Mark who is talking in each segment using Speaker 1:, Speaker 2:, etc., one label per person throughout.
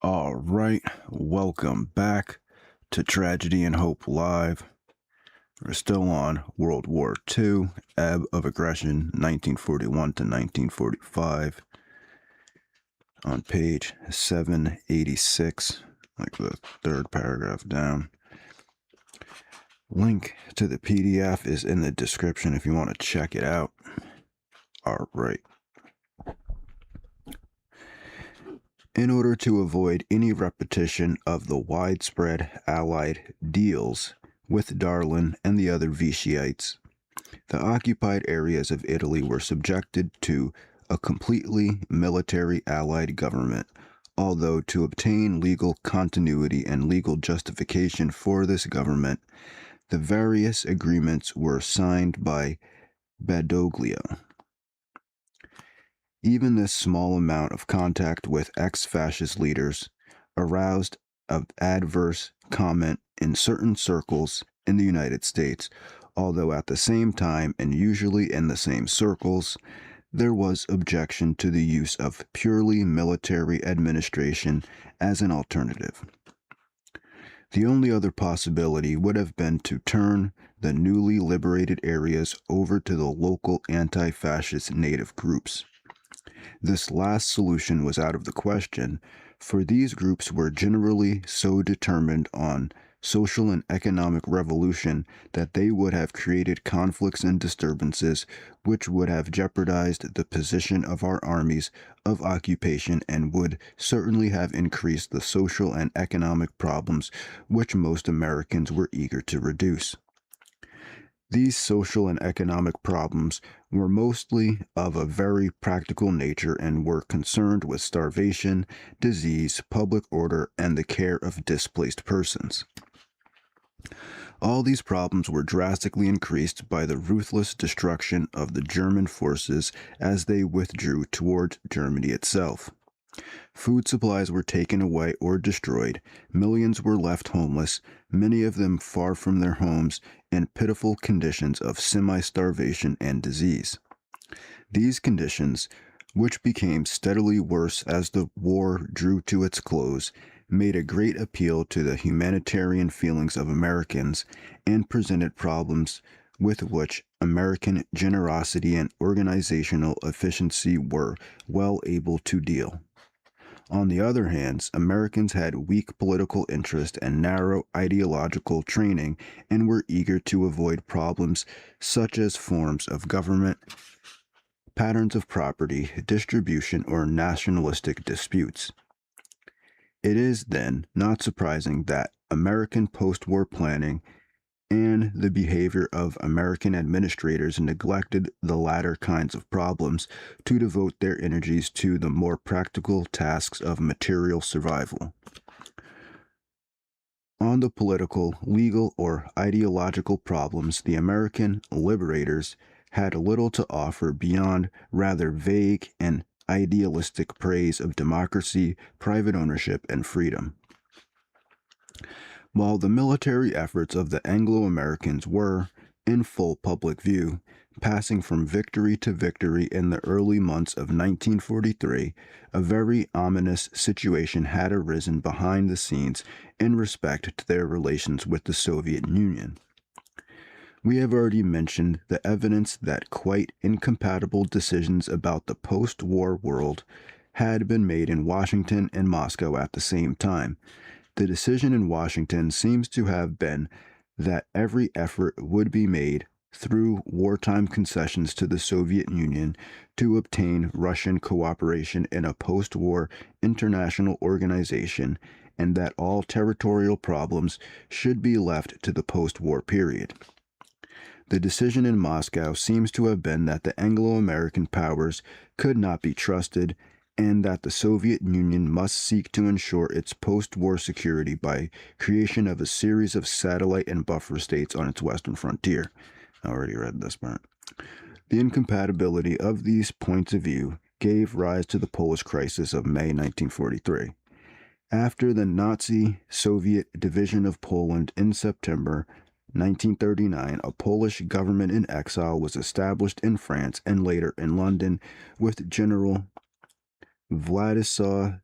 Speaker 1: All right, welcome back to Tragedy and Hope Live. We're still on World War II, Ebb of Aggression, 1941 to 1945, on page 786, like the third paragraph down. Link to the PDF is in the description if you want to check it out. All right. In order to avoid any repetition of the widespread Allied deals with Darlin and the other Vichyites, the occupied areas of Italy were subjected to a completely military Allied government, although to obtain legal continuity and legal justification for this government, the various agreements were signed by Badoglio. Even this small amount of contact with ex-fascist leaders aroused of adverse comment in certain circles in the United States, although at the same time, and usually in the same circles, there was objection to the use of purely military administration as an alternative. The only other possibility would have been to turn the newly liberated areas over to the local anti-fascist native groups. This last solution was out of the question, for these groups were generally so determined on social and economic revolution that they would have created conflicts and disturbances which would have jeopardized the position of our armies of occupation and would certainly have increased the social and economic problems which most Americans were eager to reduce. These social and economic problems were mostly of a very practical nature and were concerned with starvation, disease, public order, and the care of displaced persons. All these problems were drastically increased by the ruthless destruction of the German forces as they withdrew toward Germany itself. Food supplies were taken away or destroyed, millions were left homeless, many of them far from their homes, in pitiful conditions of semi-starvation and disease. These conditions, which became steadily worse as the war drew to its close, made a great appeal to the humanitarian feelings of Americans and presented problems with which American generosity and organizational efficiency were well able to deal. On the other hand, Americans had weak political interest and narrow ideological training and were eager to avoid problems such as forms of government, patterns of property, distribution, or nationalistic disputes. It is, then, not surprising that American post-war planning and the behavior of American administrators neglected the latter kinds of problems to devote their energies to the more practical tasks of material survival. On the political, legal, or ideological problems, the American liberators had little to offer beyond rather vague and idealistic praise of democracy, private ownership, and freedom. While the military efforts of the Anglo-Americans were, in full public view, passing from victory to victory in the early months of 1943, a very ominous situation had arisen behind the scenes in respect to their relations with the Soviet Union. We have already mentioned the evidence that quite incompatible decisions about the post-war world had been made in Washington and Moscow at the same time. The decision in Washington seems to have been that every effort would be made through wartime concessions to the Soviet Union to obtain Russian cooperation in a post-war international organization, and that all territorial problems should be left to the post-war period. The decision in Moscow seems to have been that the Anglo-American powers could not be trusted and that the Soviet Union must seek to ensure its post-war security by creation of a series of satellite and buffer states on its western frontier. I already read this part. The incompatibility of these points of view gave rise to the Polish crisis of May 1943. After the Nazi-Soviet division of Poland in September 1939, a Polish government in exile was established in France and later in London with General Władysław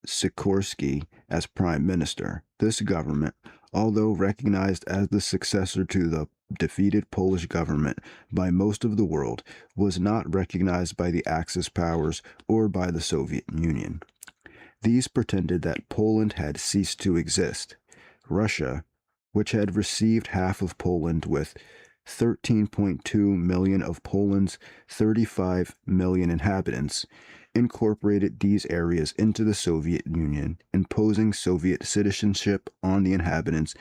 Speaker 1: Sikorsky as prime minister. This government, although recognized as the successor to the defeated Polish government by most of the world, was not recognized by the Axis powers or by the Soviet Union. These pretended that Poland had ceased to exist. Russia, which had received half of Poland with 13.2 million of Poland's 35 million inhabitants, incorporated these areas into the Soviet Union, imposing Soviet citizenship on the inhabitants,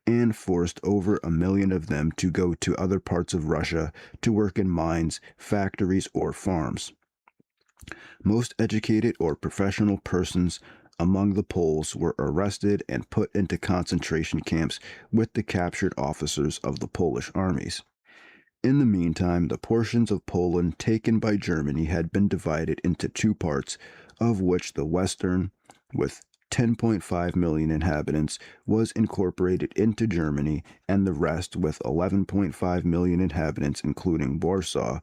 Speaker 1: and forced over 1 million of them to go to other parts of Russia to work in mines, factories, or farms. Most educated or professional persons among the Poles were arrested and put into concentration camps with the captured officers of the Polish armies. In the meantime, the portions of Poland taken by Germany had been divided into two parts, of which the western, with 10.5 million inhabitants, was incorporated into Germany, and the rest, with 11.5 million inhabitants, including Warsaw,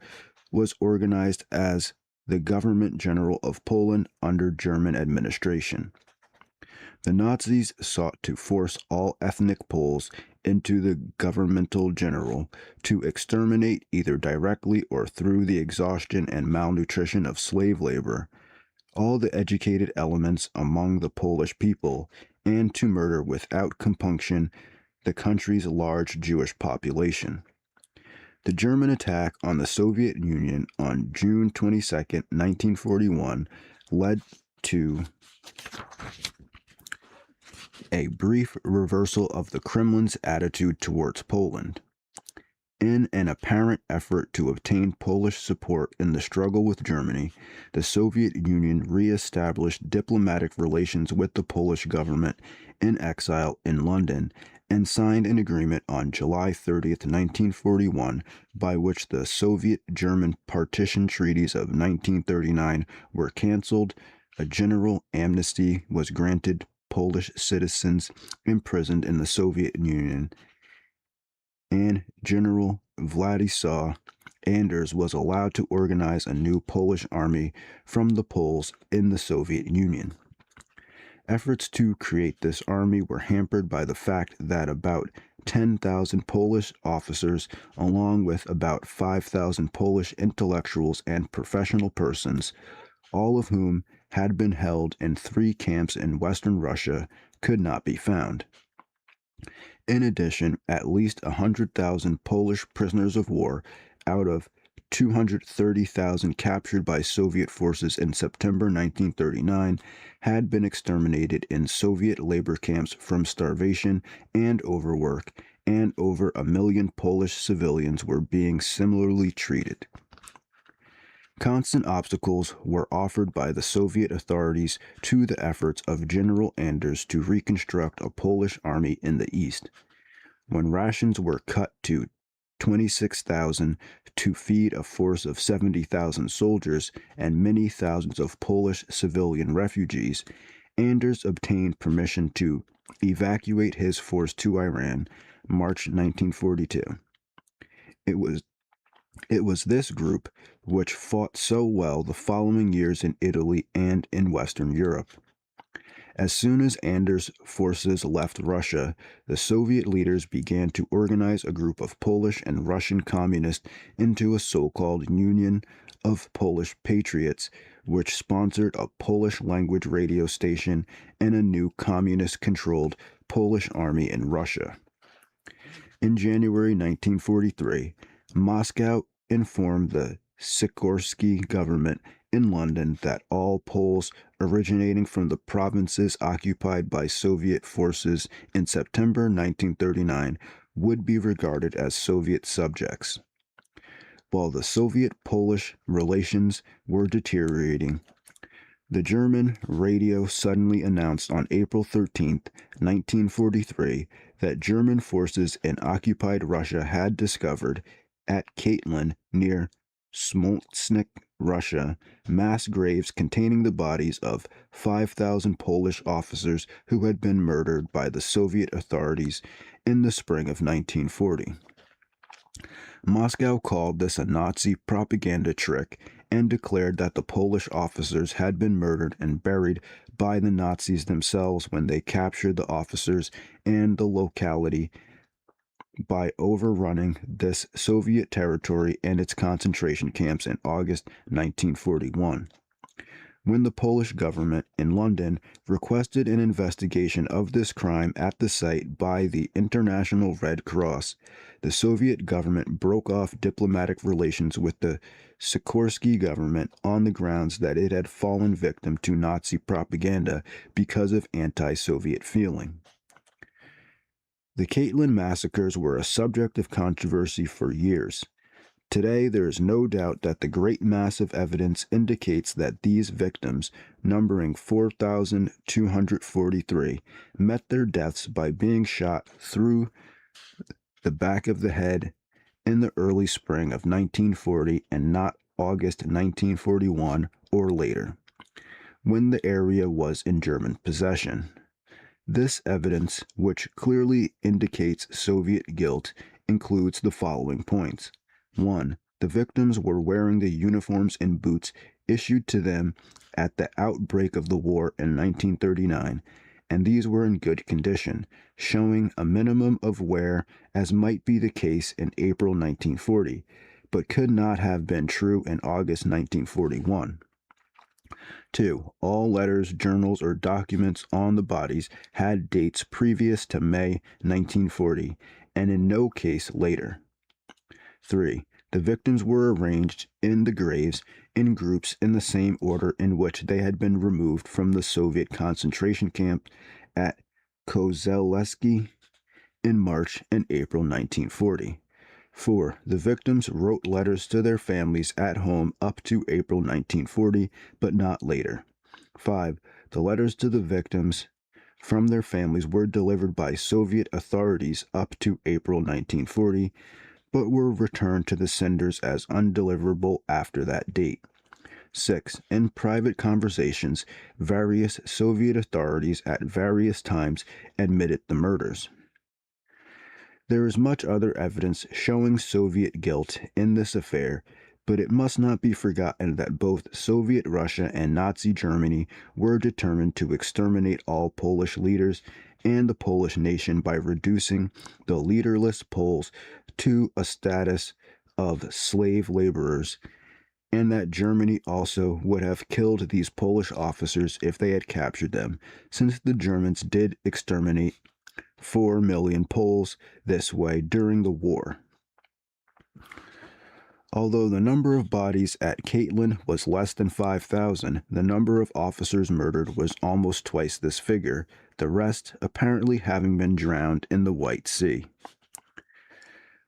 Speaker 1: was organized as the Government General of Poland under German administration. The Nazis sought to force all ethnic Poles into the Governmental General to exterminate either directly or through the exhaustion and malnutrition of slave labor all the educated elements among the Polish people, and to murder without compunction the country's large Jewish population. The German attack on the Soviet Union on June 22, 1941, led to a brief reversal of the Kremlin's attitude towards Poland. In an apparent effort to obtain Polish support in the struggle with Germany, the Soviet Union re-established diplomatic relations with the Polish government in exile in London and signed an agreement on July 30, 1941, by which the Soviet-German partition treaties of 1939 were canceled, a general amnesty was granted Polish citizens imprisoned in the Soviet Union, and General Władysław Anders was allowed to organize a new Polish army from the Poles in the Soviet Union. Efforts to create this army were hampered by the fact that about 10,000 Polish officers, along with about 5,000 Polish intellectuals and professional persons, all of whom had been held in 3 camps in western Russia, could not be found. In addition, at least 100,000 Polish prisoners of war out of 230,000 captured by Soviet forces in September 1939 had been exterminated in Soviet labor camps from starvation and overwork, and over 1 million Polish civilians were being similarly treated. Constant obstacles were offered by the Soviet authorities to the efforts of General Anders to reconstruct a Polish army in the east. When rations were cut to 26,000 to feed a force of 70,000 soldiers and many thousands of Polish civilian refugees, Anders obtained permission to evacuate his force to Iran, March 1942. It was this group which fought so well the following years in Italy and in Western Europe. As soon as Anders' forces left Russia, the Soviet leaders began to organize a group of Polish and Russian communists into a so-called Union of Polish Patriots, which sponsored a Polish-language radio station and a new communist-controlled Polish army in Russia. In January 1943, Moscow informed the Sikorsky government in London that all Poles originating from the provinces occupied by Soviet forces in September 1939 would be regarded as Soviet subjects. While the Soviet-Polish relations were deteriorating, the German radio suddenly announced on April 13, 1943, that German forces in occupied Russia had discovered, at Katyn near Smolensky, Russia, mass graves containing the bodies of 5,000 Polish officers who had been murdered by the Soviet authorities in the spring of 1940. Moscow called this a Nazi propaganda trick and declared that the Polish officers had been murdered and buried by the Nazis themselves when they captured the officers and the locality by overrunning this Soviet territory and its concentration camps in August 1941. When the Polish government in London requested an investigation of this crime at the site by the International Red Cross, the Soviet government broke off diplomatic relations with the Sikorsky government on the grounds that it had fallen victim to Nazi propaganda because of anti-Soviet feeling. The Katyn massacres were a subject of controversy for years. Today, there is no doubt that the great mass of evidence indicates that these victims, numbering 4,243, met their deaths by being shot through the back of the head in the early spring of 1940 and not August 1941 or later, when the area was in German possession. This evidence, which clearly indicates Soviet guilt, includes the following points. 1. The victims were wearing the uniforms and boots issued to them at the outbreak of the war in 1939, and these were in good condition, showing a minimum of wear as might be the case in April 1940, but could not have been true in August 1941. 2. All letters, journals, or documents on the bodies had dates previous to May 1940, and in no case later. 3. The victims were arranged in the graves in groups in the same order in which they had been removed from the Soviet concentration camp at Kozheletsky in March and April 1940. 4. The victims wrote letters to their families at home up to April 1940, but not later. 5. The letters to the victims from their families were delivered by Soviet authorities up to April 1940, but were returned to the senders as undeliverable after that date. 6. In private conversations, various Soviet authorities at various times admitted the murders. There is much other evidence showing Soviet guilt in this affair, but it must not be forgotten that both Soviet Russia and Nazi Germany were determined to exterminate all Polish leaders and the Polish nation by reducing the leaderless Poles to a status of slave laborers, and that Germany also would have killed these Polish officers if they had captured them, since the Germans did exterminate 4 million Poles this way during the war. Although the number of bodies at Katyn was less than 5,000, the number of officers murdered was almost twice this figure, the rest apparently having been drowned in the White Sea.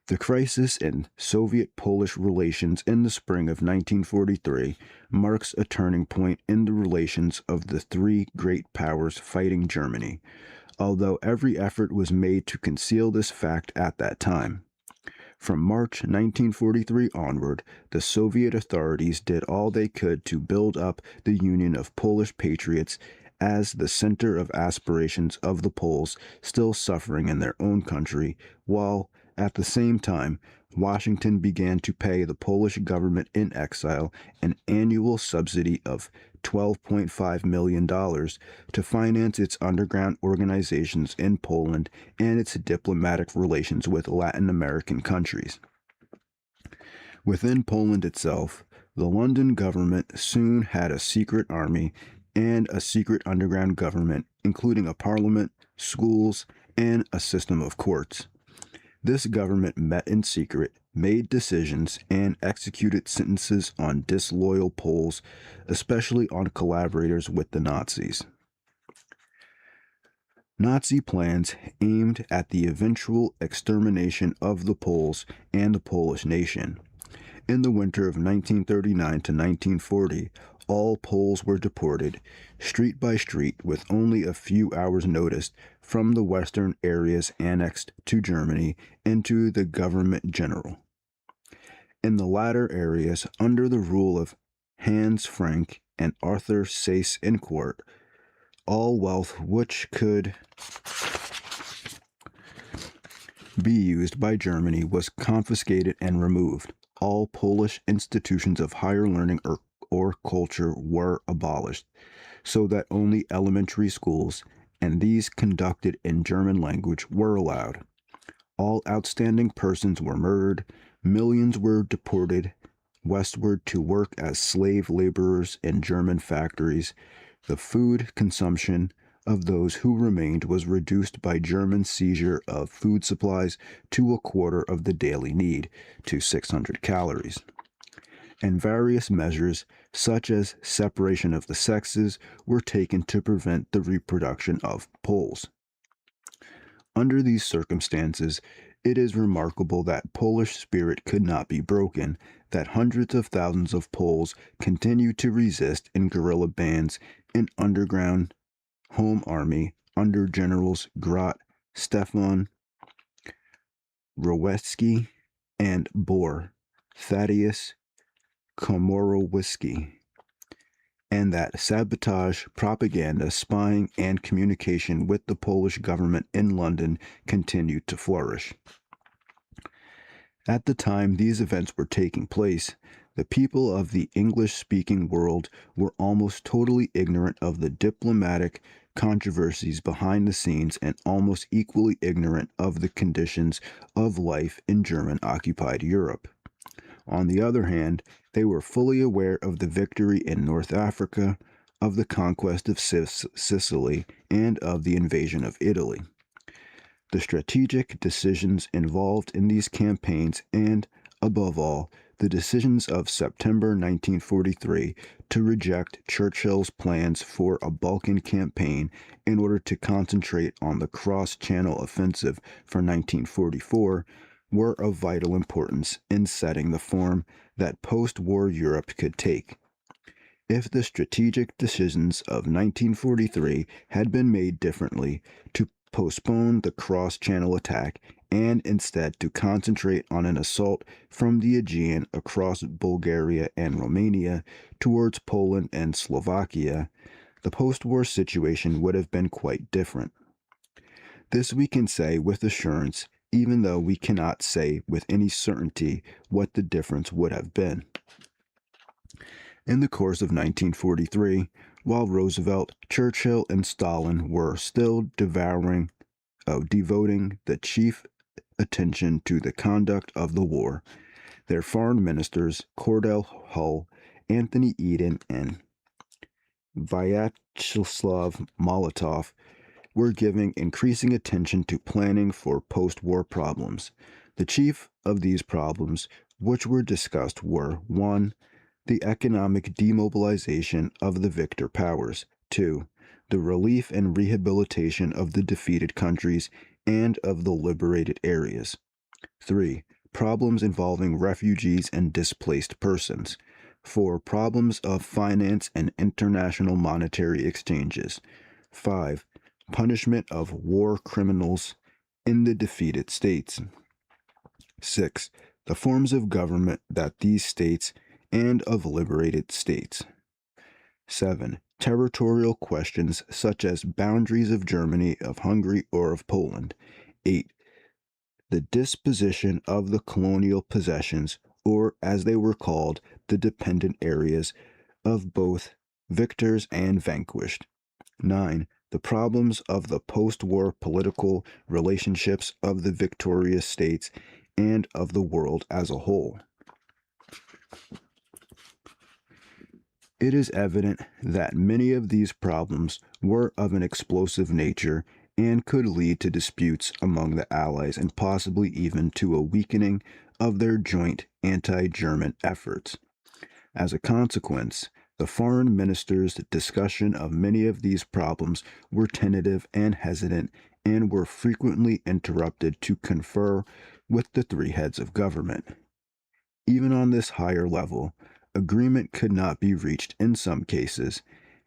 Speaker 1: The crisis in Soviet-Polish relations in the spring of 1943 marks a turning point in the relations of the three great powers fighting Germany, although every effort was made to conceal this fact at that time. From March 1943 onward, the Soviet authorities did all they could to build up the Union of Polish Patriots as the center of aspirations of the Poles still suffering in their own country, while, at the same time, Washington began to pay the Polish government in exile an annual subsidy of $12.5 million to finance its underground organizations in Poland and its diplomatic relations with Latin American countries. Within Poland itself, the London government soon had a secret army and a secret underground government, including a parliament, schools, and a system of courts. This government met in secret, made decisions, and executed sentences on disloyal Poles, especially on collaborators with the Nazis. Nazi plans aimed at the eventual extermination of the Poles and the Polish nation. In the winter of 1939 to 1940, all Poles were deported, street by street, with only a few hours' notice, from the western areas annexed to Germany into the government general. In the latter areas, under the rule of Hans Frank and Arthur Seyss-Inquart, all wealth which could be used by Germany was confiscated and removed. All Polish institutions of higher learning or culture were abolished, so that only elementary schools, and these conducted in German language, were allowed. All outstanding persons were murdered, millions were deported westward to work as slave laborers in German factories. The food consumption of those who remained was reduced by German seizure of food supplies to a quarter of the daily need, to 600 calories. And various measures, such as separation of the sexes, were taken to prevent the reproduction of Poles. Under these circumstances, it is remarkable that Polish spirit could not be broken, that hundreds of thousands of Poles continued to resist in guerrilla bands in underground home army under Generals Grot, Stefan Rowecki, and Bohr, Thaddeus Komorowski, and that sabotage, propaganda, spying, and communication with the Polish government in London continued to flourish. At the time these events were taking place, the people of the English-speaking world were almost totally ignorant of the diplomatic controversies behind the scenes and almost equally ignorant of the conditions of life in German-occupied Europe. On the other hand, they were fully aware of the victory in North Africa, of the conquest of Sicily, and of the invasion of Italy. The strategic decisions involved in these campaigns and, above all, the decisions of September 1943 to reject Churchill's plans for a Balkan campaign in order to concentrate on the cross-channel offensive for 1944 were of vital importance in setting the form that post-war Europe could take. If the strategic decisions of 1943 had been made differently, to postpone the cross-channel attack and instead to concentrate on an assault from the Aegean across Bulgaria and Romania towards Poland and Slovakia, the post-war situation would have been quite different. This we can say with assurance, even though we cannot say with any certainty what the difference would have been. In the course of 1943, while Roosevelt, Churchill, and Stalin were still devoting the chief attention to the conduct of the war, their foreign ministers, Cordell Hull, Anthony Eden, and Vyacheslav Molotov, were giving increasing attention to planning for post-war problems. The chief of these problems, which were discussed, were 1. The economic demobilization of the victor powers, 2. The relief and rehabilitation of the defeated countries and of the liberated areas, 3. Problems involving refugees and displaced persons, 4. Problems of finance and international monetary exchanges, 5. Punishment of war criminals in the defeated states, 6. The forms of government that these states and of liberated states, 7. Territorial questions such as boundaries of Germany, of Hungary, or of Poland, 8. The disposition of the colonial possessions, or as they were called, the dependent areas of both victors and vanquished, 9. The problems of the post-war political relationships of the victorious states and of the world as a whole. It is evident that many of these problems were of an explosive nature and could lead to disputes among the Allies and possibly even to a weakening of their joint anti-German efforts. As a consequence, the foreign ministers' discussion of many of these problems were tentative and hesitant and were frequently interrupted to confer with the three heads of government. Even on this higher level, agreement could not be reached in some cases,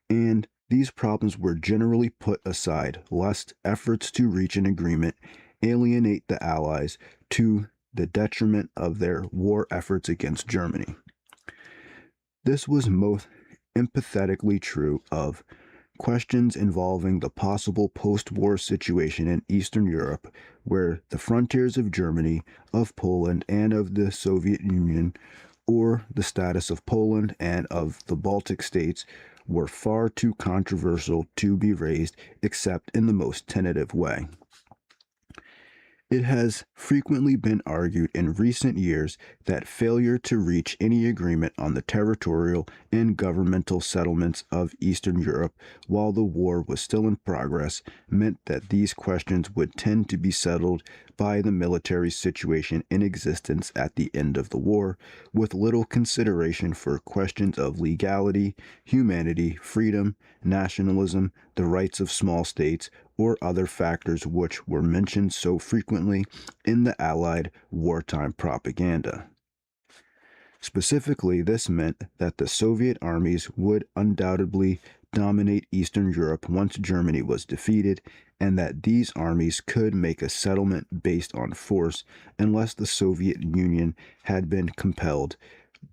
Speaker 1: and these problems were generally put aside lest efforts to reach an agreement alienate the Allies to the detriment of their war efforts against Germany. This was most emphatically true of questions involving the possible post-war situation in Eastern Europe, where the frontiers of Germany, of Poland, and of the Soviet Union, or the status of Poland and of the Baltic states, were far too controversial to be raised except in the most tentative way. It has frequently been argued in recent years that failure to reach any agreement on the territorial and governmental settlements of Eastern Europe while the war was still in progress meant that these questions would tend to be settled by the military situation in existence at the end of the war, with little consideration for questions of legality, humanity, freedom, nationalism, the rights of small states, or other factors which were mentioned so frequently in the Allied wartime propaganda. Specifically, this meant that the Soviet armies would undoubtedly dominate Eastern Europe once Germany was defeated, and that these armies could make a settlement based on force unless the Soviet Union had been compelled,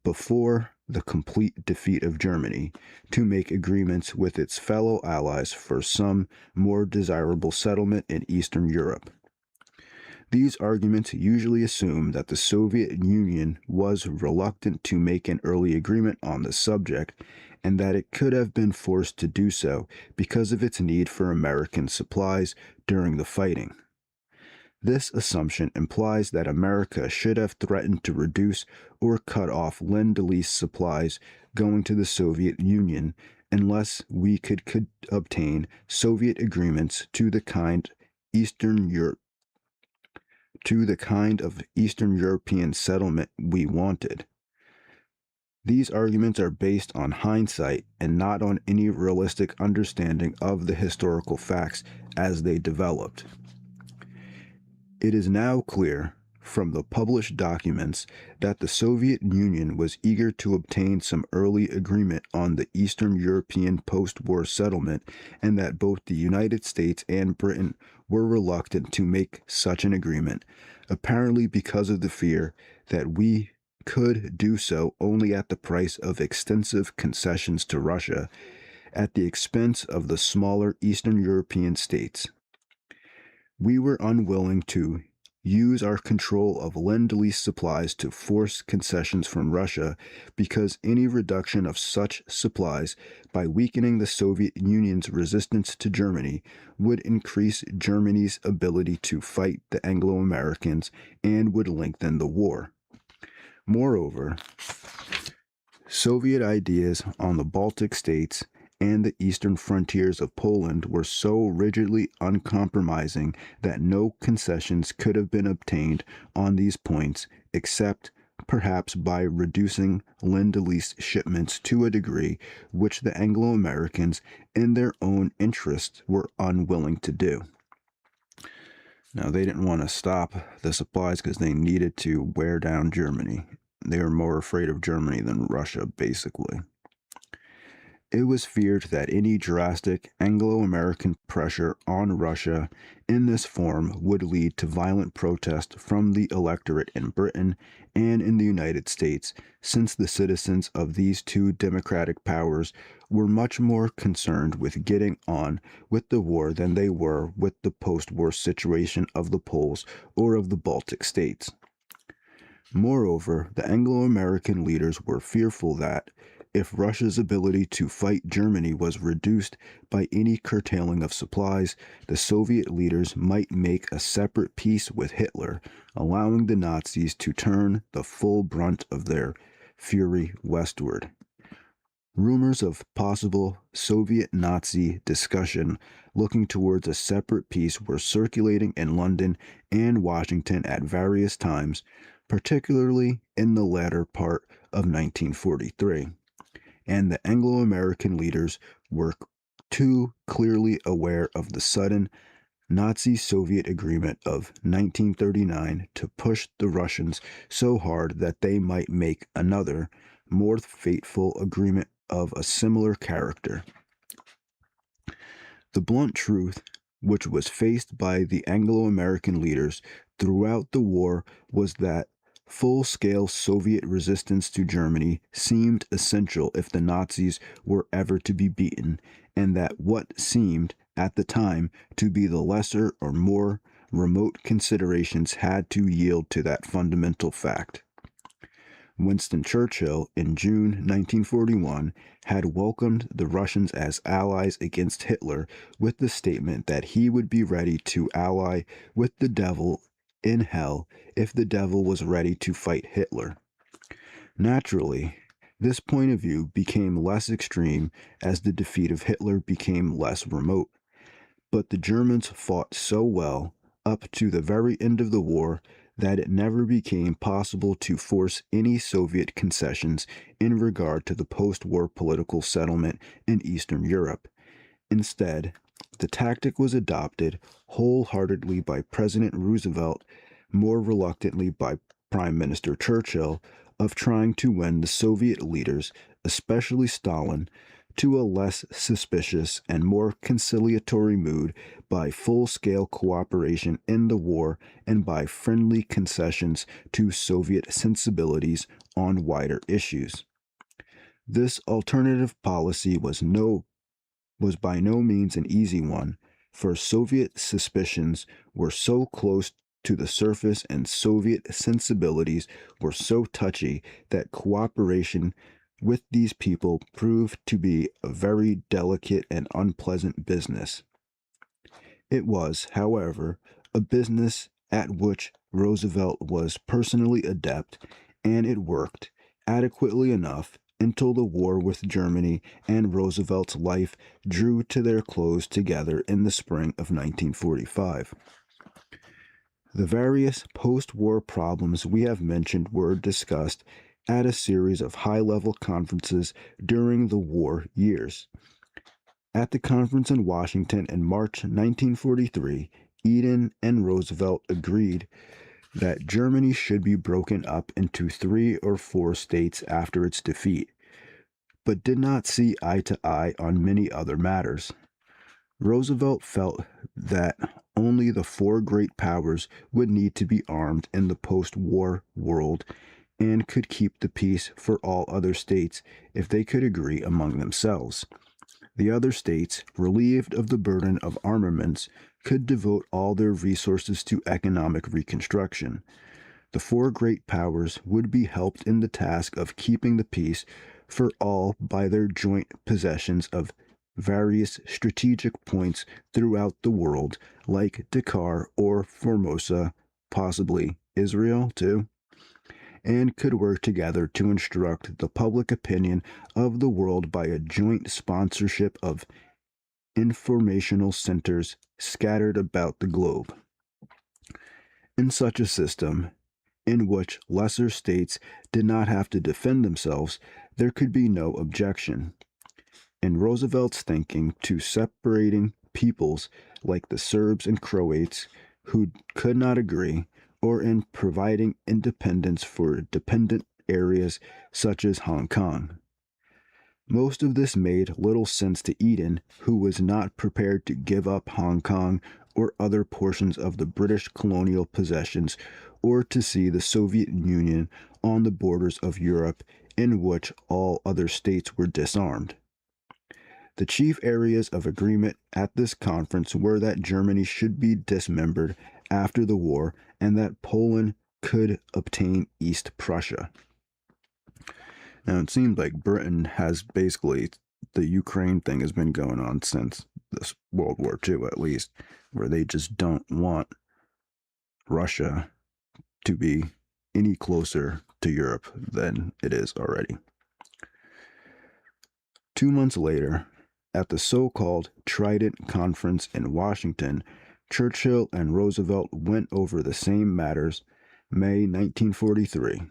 Speaker 1: before the complete defeat of Germany, to make agreements with its fellow allies for some more desirable settlement in Eastern Europe. These arguments usually assume that the Soviet Union was reluctant to make an early agreement on the subject, and that it could have been forced to do so because of its need for American supplies during the fighting. This assumption implies that America should have threatened to reduce or cut off Lend-Lease supplies going to the Soviet Union unless we could obtain Soviet agreements to the kind of Eastern European settlement we wanted. These arguments are based on hindsight and not on any realistic understanding of the historical facts as they developed. It is now clear from the published documents that the Soviet Union was eager to obtain some early agreement on the Eastern European post-war settlement, and that both the United States and Britain were reluctant to make such an agreement, apparently because of the fear that we could do so only at the price of extensive concessions to Russia, at the expense of the smaller Eastern European states. We were unwilling to use our control of Lend-Lease supplies to force concessions from Russia, because any reduction of such supplies by weakening the Soviet Union's resistance to Germany would increase Germany's ability to fight the Anglo-Americans and would lengthen the war. Moreover, Soviet ideas on the Baltic states and the eastern frontiers of Poland were so rigidly uncompromising that no concessions could have been obtained on these points except perhaps by reducing Lend-Lease shipments to a degree which the Anglo-Americans in their own interest were unwilling to do. Now, they didn't want to stop the supplies because they needed to wear down Germany. They were more afraid of Germany than Russia, basically. It was feared that any drastic Anglo-American pressure on Russia in this form would lead to violent protest from the electorate in Britain and in the United States, since the citizens of these two democratic powers were much more concerned with getting on with the war than they were with the post-war situation of the Poles or of the Baltic states. Moreover, the Anglo-American leaders were fearful that, if Russia's ability to fight Germany was reduced by any curtailing of supplies, the Soviet leaders might make a separate peace with Hitler, allowing the Nazis to turn the full brunt of their fury westward. Rumors of possible Soviet-Nazi discussion looking towards a separate peace were circulating in London and Washington at various times, particularly in the latter part of 1943. And the Anglo-American leaders were too clearly aware of the sudden Nazi-Soviet agreement of 1939 to push the Russians so hard that they might make another, more fateful agreement of a similar character. The blunt truth, which was faced by the Anglo-American leaders throughout the war, was that Full-scale Soviet resistance to Germany seemed essential if the Nazis were ever to be beaten, and that what seemed, at the time, to be the lesser or more remote considerations had to yield to that fundamental fact. Winston Churchill, in June 1941, had welcomed the Russians as allies against Hitler with the statement that he would be ready to ally with the devil in hell if the devil was ready to fight Hitler. Naturally, this point of view became less extreme as the defeat of Hitler became less remote. But the Germans fought so well up to the very end of the war that it never became possible to force any Soviet concessions in regard to the post-war political settlement in Eastern Europe. Instead, the tactic was adopted wholeheartedly by President Roosevelt, more reluctantly by Prime Minister Churchill, of trying to win the Soviet leaders, especially Stalin, to a less suspicious and more conciliatory mood by full-scale cooperation in the war and by friendly concessions to Soviet sensibilities on wider issues. This alternative policy was by no means an easy one, for Soviet suspicions were so close to the surface and Soviet sensibilities were so touchy that cooperation with these people proved to be a very delicate and unpleasant business. It was, however, a business at which Roosevelt was personally adept, and it worked adequately enough until the war with Germany and Roosevelt's life drew to their close together in the spring of 1945. The various post-war problems we have mentioned were discussed at a series of high-level conferences during the war years. At the conference in Washington in March 1943, Eden and Roosevelt agreed that Germany should be broken up into 3 or 4 states after its defeat, but did not see eye to eye on many other matters. Roosevelt felt that only the 4 great powers would need to be armed in the post-war world and could keep the peace for all other states if they could agree among themselves. The other states, relieved of the burden of armaments, could devote all their resources to economic reconstruction. The 4 great powers would be helped in the task of keeping the peace for all by their joint possessions of various strategic points throughout the world, like Dakar or Formosa, possibly Israel too, and could work together to instruct the public opinion of the world by a joint sponsorship of informational centers scattered about the globe. In such a system, in which lesser states did not have to defend themselves, there could be no objection. In Roosevelt's thinking, to separating peoples like the Serbs and Croats who could not agree, or in providing independence for dependent areas such as Hong Kong. Most of this made little sense to Eden, who was not prepared to give up Hong Kong or other portions of the British colonial possessions, or to see the Soviet Union on the borders of Europe in which all other states were disarmed. The chief areas of agreement at this conference were that Germany should be dismembered after the war and that Poland could obtain East Prussia. Now, it seems like Britain has basically, the Ukraine thing has been going on since this World War II at least, where they just don't want Russia to be any closer to Europe than it is already. 2 months later, at the so-called Trident Conference in Washington, Churchill and Roosevelt went over the same matters. May 1943.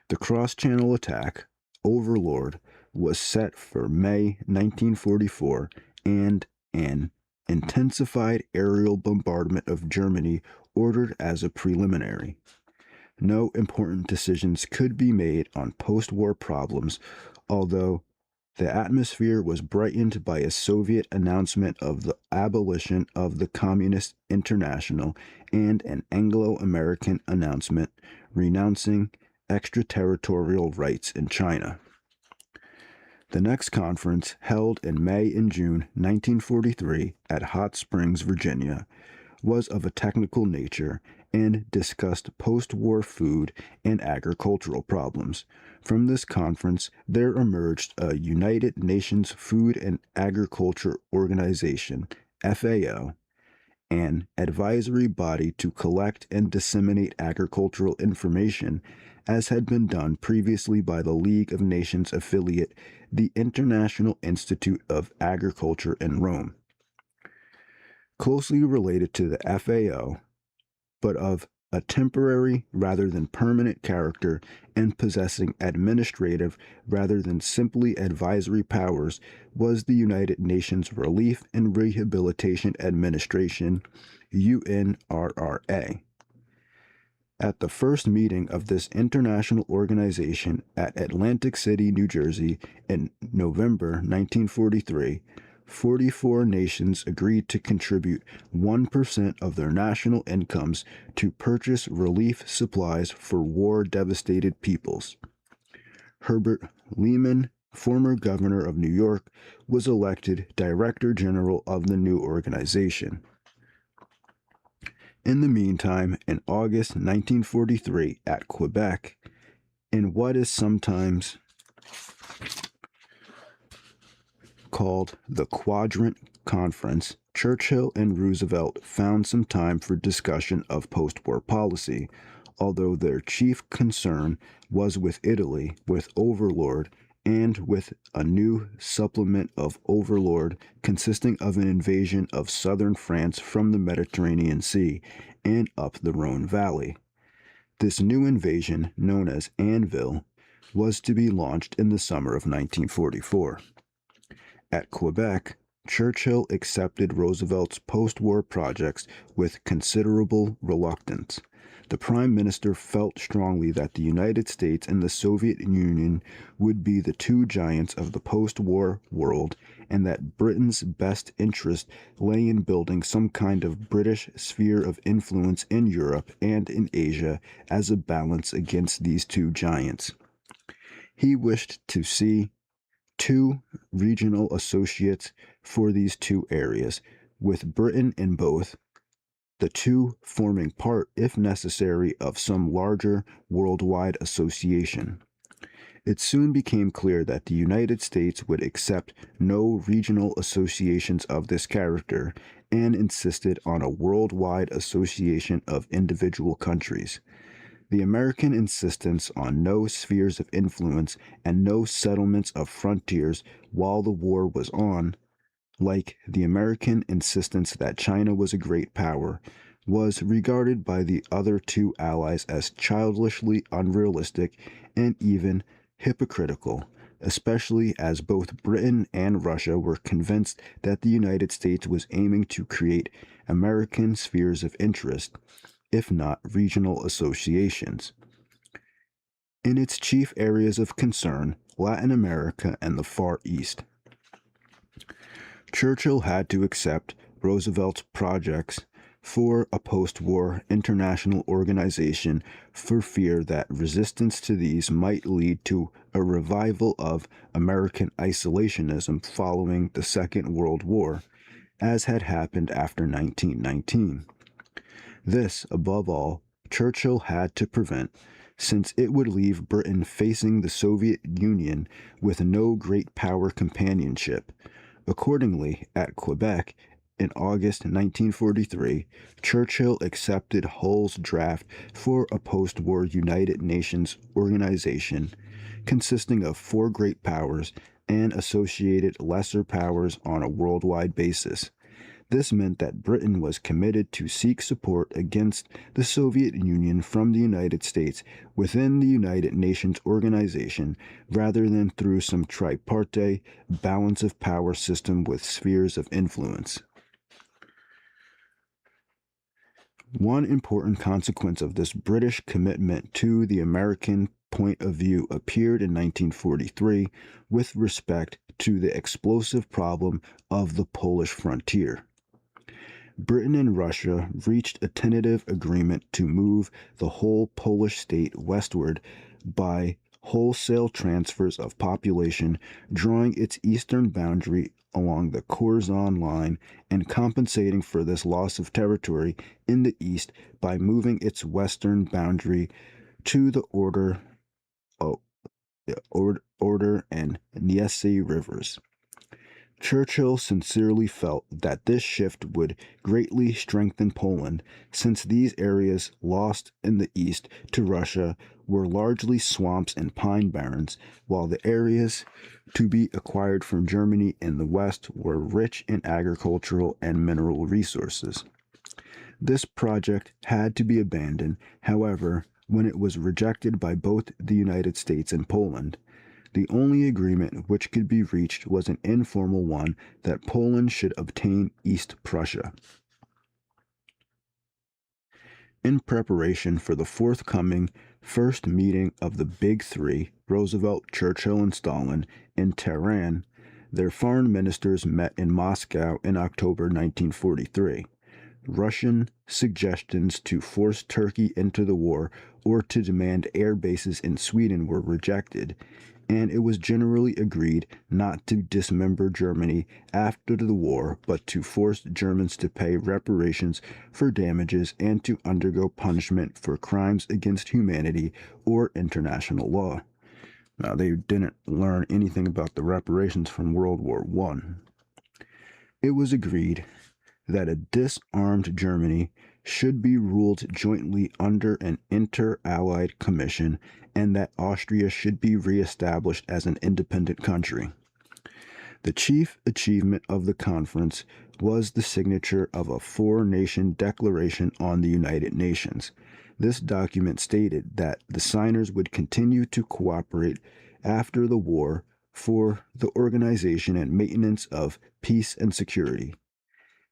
Speaker 1: The cross-channel attack, Overlord, was set for May 1944, and an intensified aerial bombardment of Germany ordered as a preliminary. No important decisions could be made on post-war problems, although The atmosphere was brightened by a Soviet announcement of the abolition of the Communist International and an Anglo-American announcement renouncing extraterritorial rights in China. The next conference, held in May and June 1943 at Hot Springs, Virginia, was of a technical nature and discussed post-war food and agricultural problems. From this conference, there emerged a United Nations Food and Agriculture Organization, FAO, an advisory body to collect and disseminate agricultural information, as had been done previously by the League of Nations affiliate, the International Institute of Agriculture in Rome. Closely related to the FAO, but of a temporary rather than permanent character and possessing administrative rather than simply advisory powers, was the United Nations Relief and Rehabilitation Administration, UNRRA. At the first meeting of this international organization at Atlantic City, New Jersey, in November 1943, 44 nations agreed to contribute 1% of their national incomes to purchase relief supplies for war-devastated peoples. Herbert Lehman, former governor of New York, was elected Director General of the new organization. In the meantime, in August 1943 at Quebec, in what is sometimes called the Quadrant Conference, Churchill and Roosevelt found some time for discussion of post-war policy, although their chief concern was with Italy, with Overlord, and with a new supplement of Overlord consisting of an invasion of southern France from the Mediterranean Sea and up the Rhone Valley. This new invasion, known as Anvil, was to be launched in the summer of 1944. At Quebec, Churchill accepted Roosevelt's post-war projects with considerable reluctance. The Prime Minister felt strongly that the United States and the Soviet Union would be the two giants of the post-war world, and that Britain's best interest lay in building some kind of British sphere of influence in Europe and in Asia as a balance against these two giants. He wished to see two regional associates for these two areas, with Britain in both, the two forming part, if necessary, of some larger worldwide association. It soon became clear that the United States would accept no regional associations of this character and insisted on a worldwide association of individual countries. The American insistence on no spheres of influence and no settlements of frontiers while the war was on, like the American insistence that China was a great power, was regarded by the other two allies as childishly unrealistic and even hypocritical, especially as both Britain and Russia were convinced that the United States was aiming to create American spheres of interest, if not regional associations. In its chief areas of concern, Latin America and the Far East, Churchill had to accept Roosevelt's projects for a post-war international organization for fear that resistance to these might lead to a revival of American isolationism following the Second World War, as had happened after 1919. This, above all, Churchill had to prevent, since it would leave Britain facing the Soviet Union with no great power companionship. Accordingly, at Quebec, in August 1943, Churchill accepted Hull's draft for a post-war United Nations organization consisting of 4 great powers and associated lesser powers on a worldwide basis. This meant that Britain was committed to seek support against the Soviet Union from the United States within the United Nations organization rather than through some tripartite balance of power system with spheres of influence. One important consequence of this British commitment to the American point of view appeared in 1943 with respect to the explosive problem of the Polish frontier. Britain and Russia reached a tentative agreement to move the whole Polish state westward by wholesale transfers of population, drawing its eastern boundary along the Curzon line and compensating for this loss of territory in the east by moving its western boundary to the Oder and Niesie rivers. Churchill sincerely felt that this shift would greatly strengthen Poland, since these areas lost in the east to Russia were largely swamps and pine barrens, while the areas to be acquired from Germany in the west were rich in agricultural and mineral resources. This project had to be abandoned, however, when it was rejected by both the United States and Poland. The only agreement which could be reached was an informal one that Poland should obtain East Prussia. In preparation for the forthcoming first meeting of the Big Three, Roosevelt, Churchill, and Stalin, in Tehran, their foreign ministers met in Moscow in October 1943. Russian suggestions to force Turkey into the war or to demand air bases in Sweden were rejected, and it was generally agreed not to dismember Germany after the war, but to force Germans to pay reparations for damages and to undergo punishment for crimes against humanity or international law. Now, they didn't learn anything about the reparations from World War I. It was agreed that a disarmed Germany should be ruled jointly under an inter-allied commission and that Austria should be reestablished as an independent country. The chief achievement of the conference was the signature of a four-nation declaration on the United Nations. This document stated that the signers would continue to cooperate after the war for the organization and maintenance of peace and security.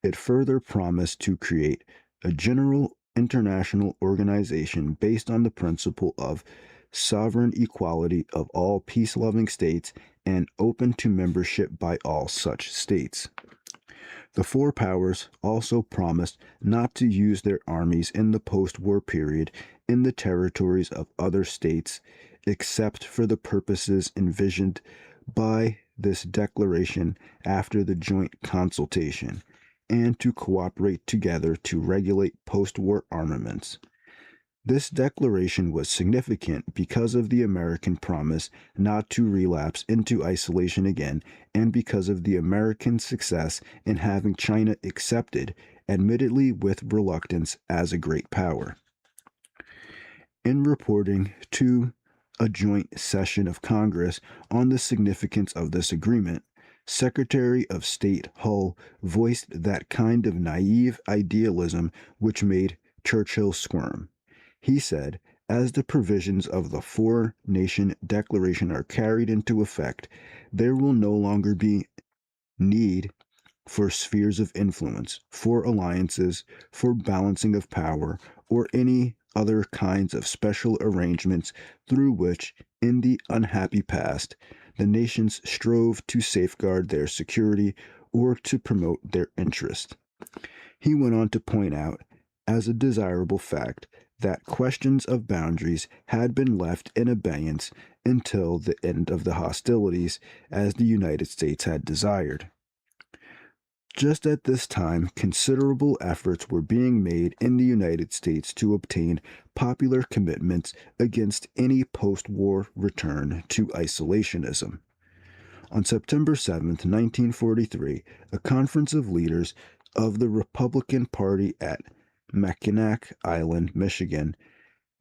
Speaker 1: It further promised to create a general international organization based on the principle of sovereign equality of all peace-loving states and open to membership by all such states. The four powers also promised not to use their armies in the post-war period in the territories of other states except for the purposes envisioned by this declaration after the joint consultation, and to cooperate together to regulate post-war armaments. This declaration was significant because of the American promise not to relapse into isolation again and because of the American success in having China accepted, admittedly with reluctance, as a great power. In reporting to a joint session of Congress on the significance of this agreement, Secretary of State Hull voiced that kind of naive idealism which made Churchill squirm. He said, as the provisions of the Four-Nation Declaration are carried into effect, there will no longer be need for spheres of influence, for alliances, for balancing of power, or any other kinds of special arrangements through which, in the unhappy past, the nations strove to safeguard their security or to promote their interest. He went on to point out, as a desirable fact, that questions of boundaries had been left in abeyance until the end of the hostilities, as the United States had desired. Just at this time, considerable efforts were being made in the United States to obtain popular commitments against any post-war return to isolationism. On September 7, 1943, a conference of leaders of the Republican Party at Mackinac Island, Michigan,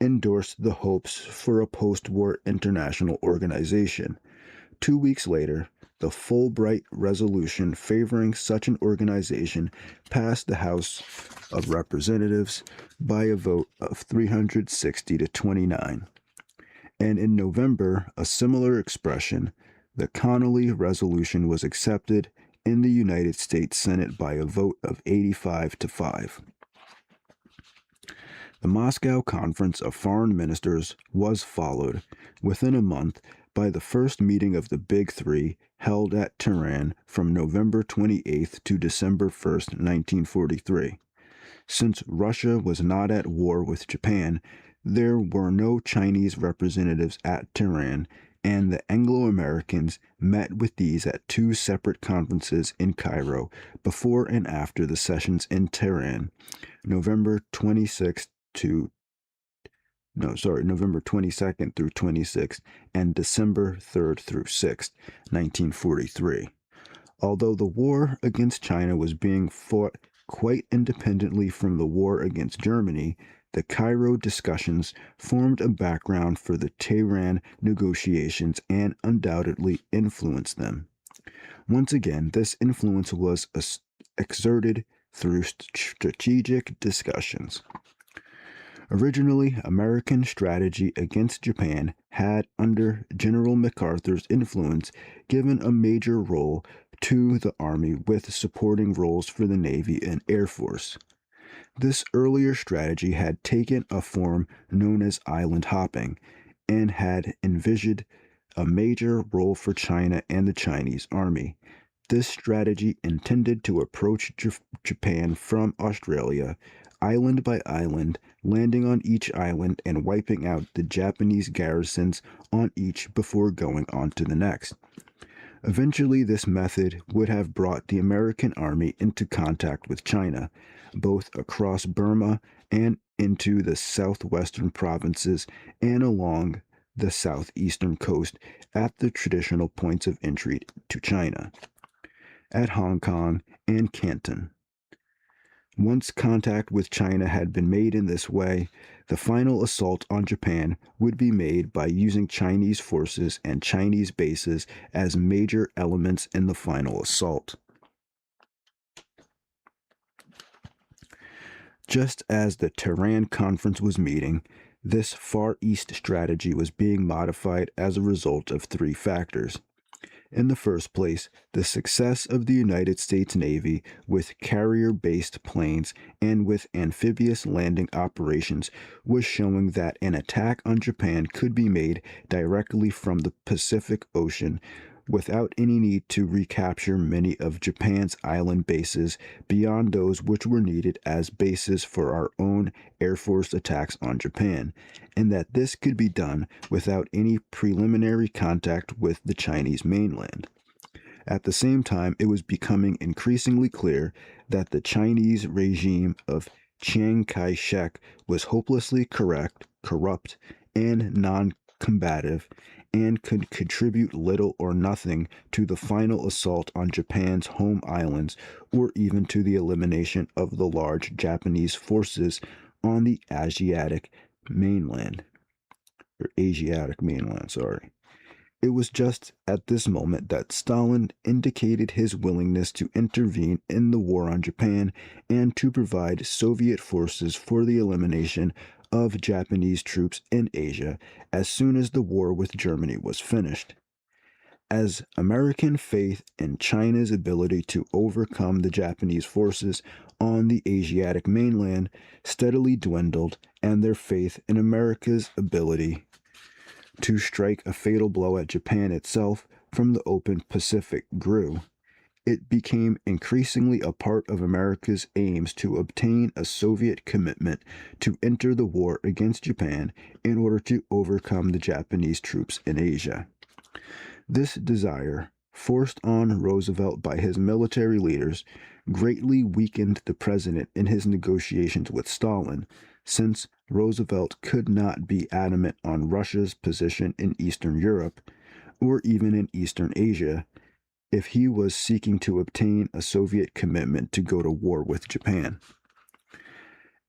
Speaker 1: endorsed the hopes for a post-war international organization. 2 weeks later, the Fulbright resolution favoring such an organization passed the House of Representatives by a vote of 360 to 29. And in November, a similar expression, the Connolly resolution, was accepted in the United States Senate by a vote of 85 to 5. The Moscow Conference of Foreign Ministers was followed, within a month, by the first meeting of the Big Three held at Tehran from November 28th to December 1st, 1943. Since Russia was not at war with Japan, there were no Chinese representatives at Tehran, and the Anglo-Americans met with these at two separate conferences in Cairo before and after the sessions in Tehran, November 26th to November 22nd through 26th, and December 3rd through 6th, 1943. Although the war against China was being fought quite independently from the war against Germany, the Cairo discussions formed a background for the Tehran negotiations and undoubtedly influenced them. Once again, this influence was exerted through strategic discussions. Originally, American strategy against Japan had, under General MacArthur's influence, given a major role to the Army with supporting roles for the Navy and Air Force. This earlier strategy had taken a form known as island hopping and had envisioned a major role for China and the Chinese Army. This strategy intended to approach Japan from Australia, island by island, landing on each island and wiping out the Japanese garrisons on each before going on to the next. Eventually, this method would have brought the American Army into contact with China, both across Burma and into the southwestern provinces and along the southeastern coast at the traditional points of entry to China, at Hong Kong and Canton. Once contact with China had been made in this way, the final assault on Japan would be made by using Chinese forces and Chinese bases as major elements in the final assault. Just as the Tehran Conference was meeting, this Far East strategy was being modified as a result of three factors. In the first place, the success of the United States Navy with carrier-based planes and with amphibious landing operations was showing that an attack on Japan could be made directly from the Pacific Ocean without any need to recapture many of Japan's island bases beyond those which were needed as bases for our own Air Force attacks on Japan, and that this could be done without any preliminary contact with the Chinese mainland. At the same time, it was becoming increasingly clear that the Chinese regime of Chiang Kai-shek was hopelessly corrupt, and non-combative, and could contribute little or nothing to the final assault on Japan's home islands or even to the elimination of the large Japanese forces on the Asiatic mainland. It was just at this moment that Stalin indicated his willingness to intervene in the war on Japan and to provide Soviet forces for the elimination of Japanese troops in Asia as soon as the war with Germany was finished. As American faith in China's ability to overcome the Japanese forces on the Asiatic mainland steadily dwindled, and their faith in America's ability to strike a fatal blow at Japan itself from the open Pacific grew, it became increasingly a part of America's aims to obtain a Soviet commitment to enter the war against Japan in order to overcome the Japanese troops in Asia. This desire, forced on Roosevelt by his military leaders, greatly weakened the president in his negotiations with Stalin, since Roosevelt could not be adamant on Russia's position in Eastern Europe, or even in Eastern Asia, if he was seeking to obtain a Soviet commitment to go to war with Japan.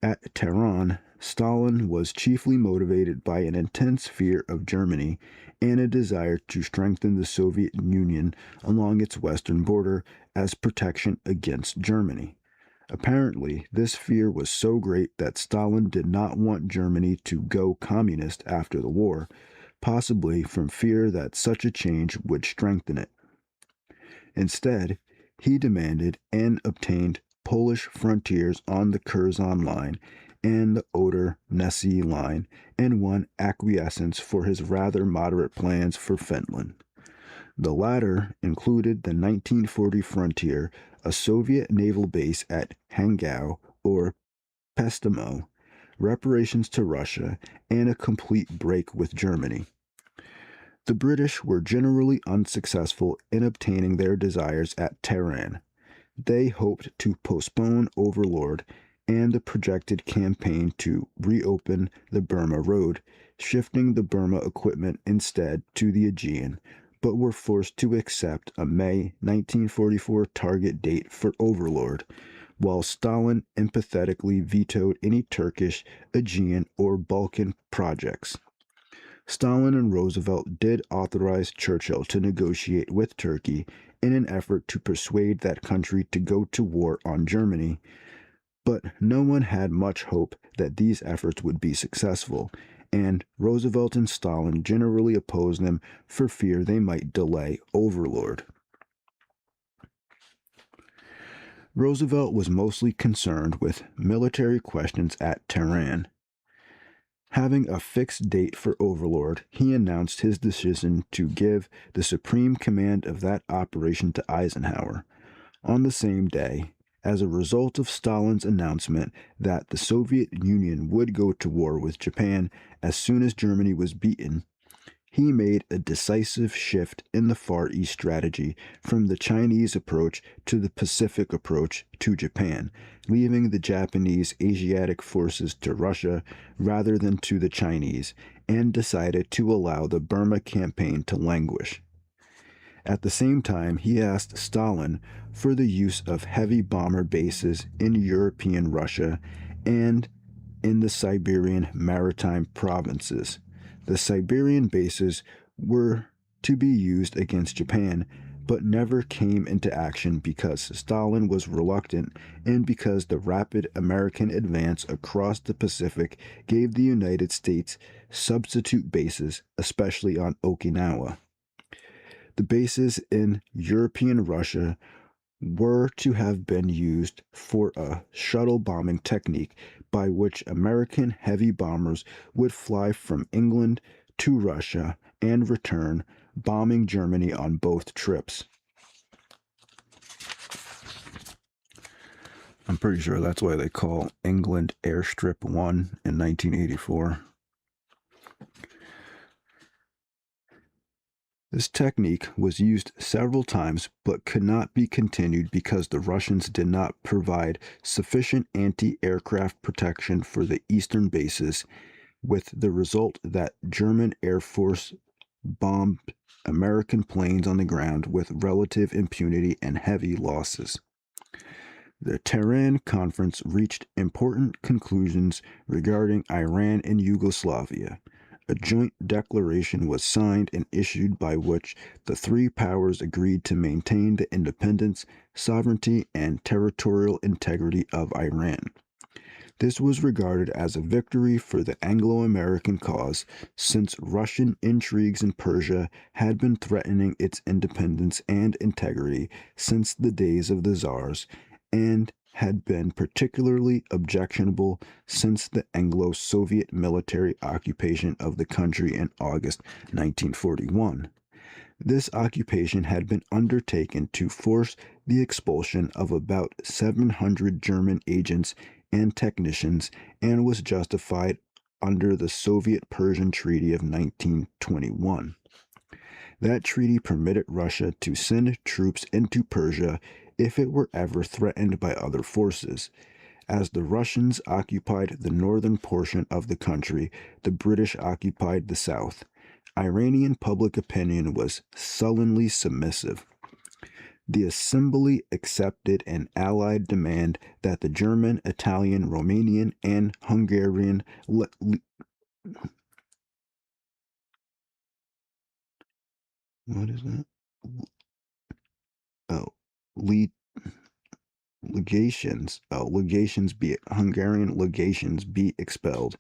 Speaker 1: At Tehran, Stalin was chiefly motivated by an intense fear of Germany and a desire to strengthen the Soviet Union along its western border as protection against Germany. Apparently, this fear was so great that Stalin did not want Germany to go communist after the war, possibly from fear that such a change would strengthen it. Instead, he demanded and obtained Polish frontiers on the Curzon Line and the Oder-Neisse line, and won acquiescence for his rather moderate plans for Finland. The latter included the 1940 frontier, a Soviet naval base at Hangau or Pestamo, reparations to Russia, and a complete break with Germany. The British were generally unsuccessful in obtaining their desires at Tehran. They hoped to postpone Overlord and the projected campaign to reopen the Burma Road, shifting the Burma equipment instead to the Aegean, but were forced to accept a May 1944 target date for Overlord, while Stalin empathetically vetoed any Turkish, Aegean, or Balkan projects. Stalin and Roosevelt did authorize Churchill to negotiate with Turkey in an effort to persuade that country to go to war on Germany, but no one had much hope that these efforts would be successful, and Roosevelt and Stalin generally opposed them for fear they might delay Overlord. Roosevelt was mostly concerned with military questions at Tehran. Having a fixed date for Overlord, he announced his decision to give the supreme command of that operation to Eisenhower. On the same day, as a result of Stalin's announcement that the Soviet Union would go to war with Japan as soon as Germany was beaten, he made a decisive shift in the Far East strategy from the Chinese approach to the Pacific approach to Japan, leaving the Japanese Asiatic forces to Russia rather than to the Chinese, and decided to allow the Burma campaign to languish. At the same time, he asked Stalin for the use of heavy bomber bases in European Russia and in the Siberian maritime provinces. The Siberian bases were to be used against Japan, but never came into action because Stalin was reluctant and because the rapid American advance across the Pacific gave the United States substitute bases, especially on Okinawa. The bases in European Russia were to have been used for a shuttle bombing technique by which American heavy bombers would fly from England to Russia and return, bombing Germany on both trips. I'm pretty sure that's why they call England Airstrip 1 in 1984. This technique was used several times but could not be continued because the Russians did not provide sufficient anti-aircraft protection for the eastern bases, with the result that German Air Force bombed American planes on the ground with relative impunity and heavy losses. The Tehran Conference reached important conclusions regarding Iran and Yugoslavia. A joint declaration was signed and issued by which the three powers agreed to maintain the independence, sovereignty, and territorial integrity of Iran. This was regarded as a victory for the Anglo-American cause, since Russian intrigues in Persia had been threatening its independence and integrity since the days of the Tsars, and had been particularly objectionable since the Anglo-Soviet military occupation of the country in August 1941. This occupation had been undertaken to force the expulsion of about 700 German agents and technicians and was justified under the Soviet-Persian Treaty of 1921. That treaty permitted Russia to send troops into Persia if it were ever threatened by other forces. As the Russians occupied the northern portion of the country, the British occupied the south. Iranian public opinion was sullenly submissive. The Assembly accepted an Allied demand that the German, Italian, Romanian, and Hungarian what is that? Oh, Hungarian legations be expelled,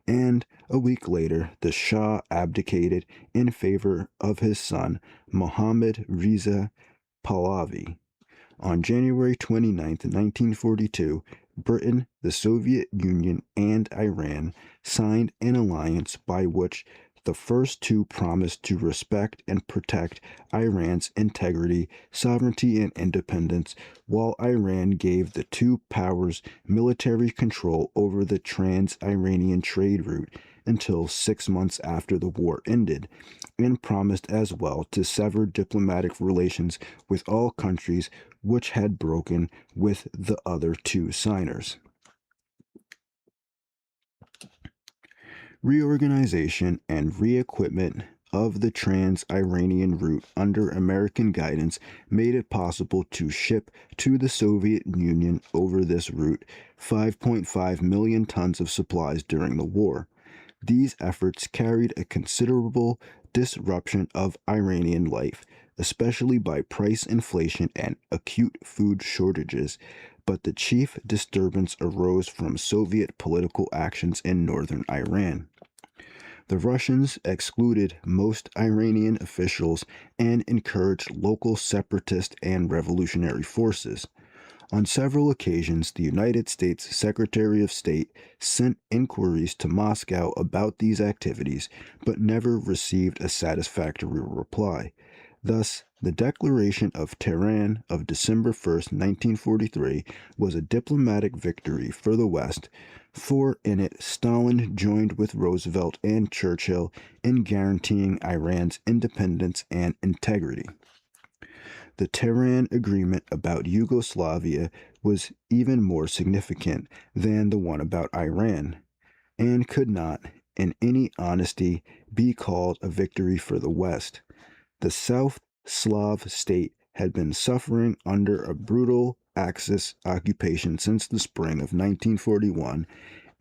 Speaker 1: and a week later the Shah abdicated in favor of his son Mohammad Reza Pahlavi. On January 29, 1942, Britain, the Soviet Union, and Iran signed an alliance by which the first two promised to respect and protect Iran's integrity, sovereignty, and independence, while Iran gave the two powers military control over the trans-Iranian trade route until 6 months after the war ended, and promised as well to sever diplomatic relations with all countries which had broken with the other two signers. Reorganization and re-equipment of the trans-Iranian route under American guidance made it possible to ship to the Soviet Union over this route 5.5 million tons of supplies during the war. These efforts carried a considerable disruption of Iranian life, especially by price inflation and acute food shortages, but the chief disturbance arose from Soviet political actions in northern Iran. The Russians excluded most Iranian officials and encouraged local separatist and revolutionary forces. On several occasions, the United States Secretary of State sent inquiries to Moscow about these activities, but never received a satisfactory reply. Thus, the Declaration of Tehran of December 1st, 1943, was a diplomatic victory for the West, for in it Stalin joined with Roosevelt and Churchill in guaranteeing Iran's independence and integrity. The Tehran Agreement about Yugoslavia was even more significant than the one about Iran, and could not, in any honesty, be called a victory for the West. The South Slav state had been suffering under a brutal Axis occupation since the spring of 1941,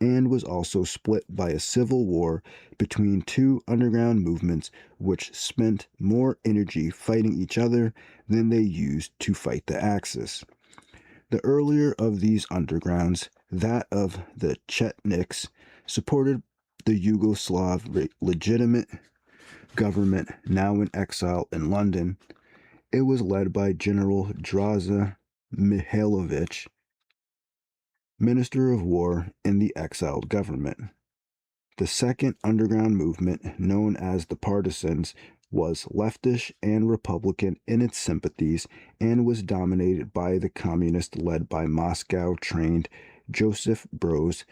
Speaker 1: and was also split by a civil war between two underground movements which spent more energy fighting each other than they used to fight the Axis. The earlier of these undergrounds, that of the Chetniks, supported the Yugoslav legitimate government now in exile in London. It was led by General Draza Mihailovich, Minister of War in the exiled government. The second underground movement, known as the Partisans, was leftish and Republican in its sympathies and was dominated by the communists led by Moscow-trained Joseph Broz,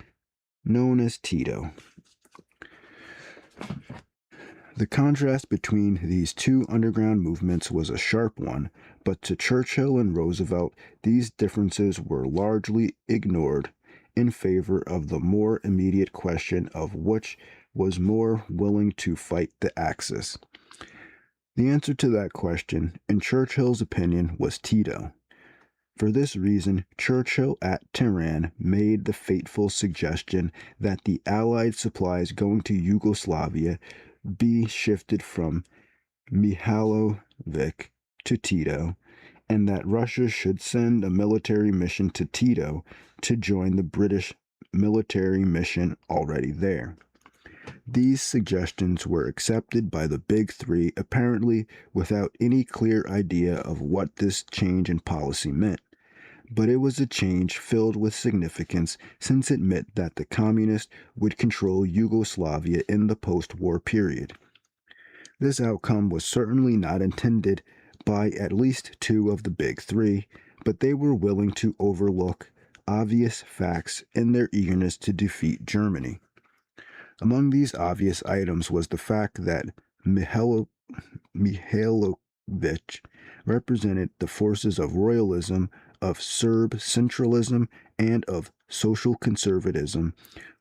Speaker 1: known as Tito. The contrast between these two underground movements was a sharp one, but to Churchill and Roosevelt, these differences were largely ignored in favor of the more immediate question of which was more willing to fight the Axis. The answer to that question, in Churchill's opinion, was Tito. For this reason, Churchill at Tehran made the fateful suggestion that the Allied supplies going to Yugoslavia be shifted from Mihailovich to Tito, and that Russia should send a military mission to Tito to join the British military mission already there. These suggestions were accepted by the Big Three, apparently without any clear idea of what this change in policy meant. But it was a change filled with significance, since it meant that the communists would control Yugoslavia in the post-war period. This outcome was certainly not intended by at least two of the Big Three, but they were willing to overlook obvious facts in their eagerness to defeat Germany. Among these obvious items was the fact that Mihailovich represented the forces of royalism, of Serb centralism, and of social conservatism,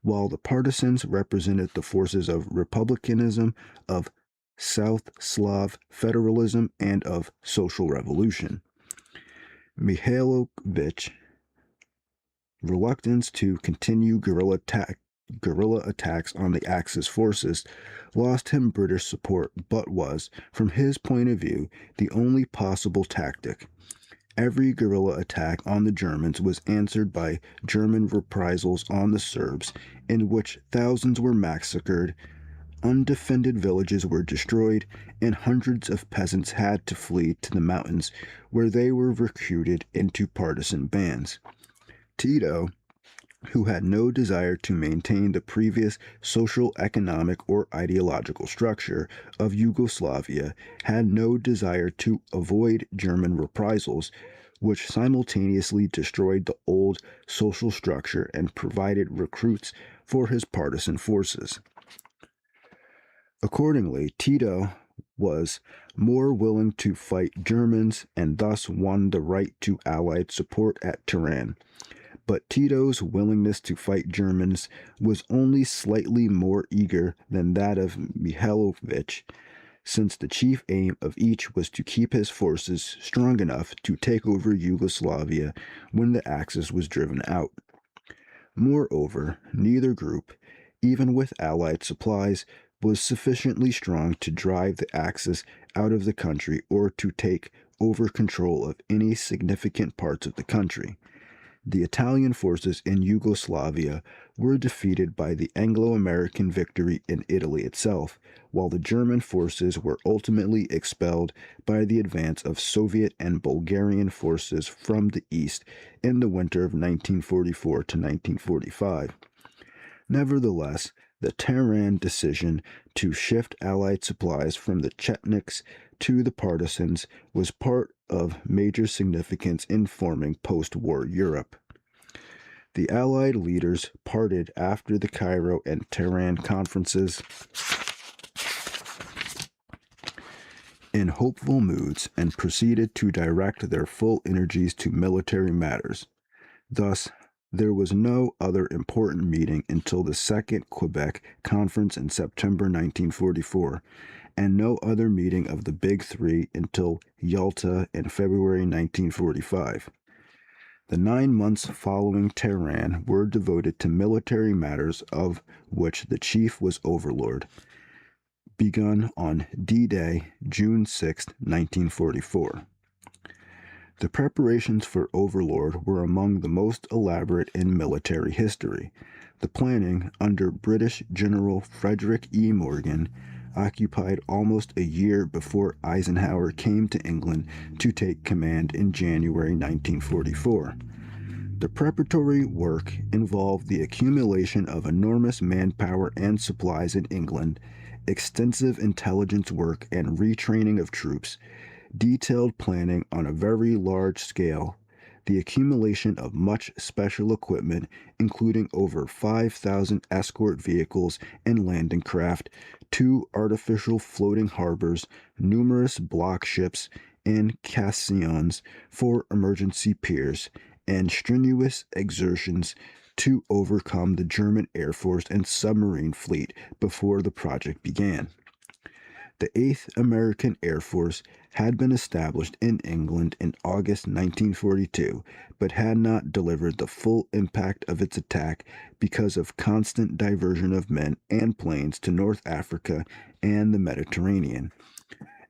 Speaker 1: while the partisans represented the forces of republicanism, of South Slav federalism, and of social revolution. Mihailovich's reluctance to continue guerrilla attacks on the Axis forces lost him British support, but was, from his point of view, the only possible tactic. Every guerrilla attack on the Germans was answered by German reprisals on the Serbs, in which thousands were massacred, undefended villages were destroyed, and hundreds of peasants had to flee to the mountains, where they were recruited into partisan bands. Tito, who had no desire to maintain the previous social, economic, or ideological structure of Yugoslavia, had no desire to avoid German reprisals, which simultaneously destroyed the old social structure and provided recruits for his partisan forces. Accordingly, Tito was more willing to fight Germans and thus won the right to Allied support at Tehran. But Tito's willingness to fight Germans was only slightly more eager than that of Mihailovich, since the chief aim of each was to keep his forces strong enough to take over Yugoslavia when the Axis was driven out. Moreover, neither group, even with Allied supplies, was sufficiently strong to drive the Axis out of the country or to take over control of any significant parts of the country. The Italian forces in Yugoslavia were defeated by the Anglo-American victory in Italy itself, while the German forces were ultimately expelled by the advance of Soviet and Bulgarian forces from the east in the winter of 1944 to 1945. Nevertheless, the Tehran decision to shift Allied supplies from the Chetniks to the partisans was part of major significance in forming post-war Europe. The Allied leaders parted after the Cairo and Tehran conferences in hopeful moods and proceeded to direct their full energies to military matters. Thus, there was no other important meeting until the Second Quebec Conference in September 1944, and no other meeting of the Big Three until Yalta in February 1945. The 9 months following Tehran were devoted to military matters of which the chief was overlord, begun on D-Day, June 6, 1944. The preparations for Overlord were among the most elaborate in military history. The planning, under British General Frederick E. Morgan, occupied almost a year before Eisenhower came to England to take command in January 1944. The preparatory work involved the accumulation of enormous manpower and supplies in England, extensive intelligence work and retraining of troops, detailed planning on a very large scale, the accumulation of much special equipment, including over 5,000 escort vehicles and landing craft, 2 artificial floating harbors, numerous block ships, and caissons for emergency piers, and strenuous exertions to overcome the German Air Force and submarine fleet before the project began. The 8th American Air Force had been established in England in August 1942, but had not delivered the full impact of its attack because of constant diversion of men and planes to North Africa and the Mediterranean.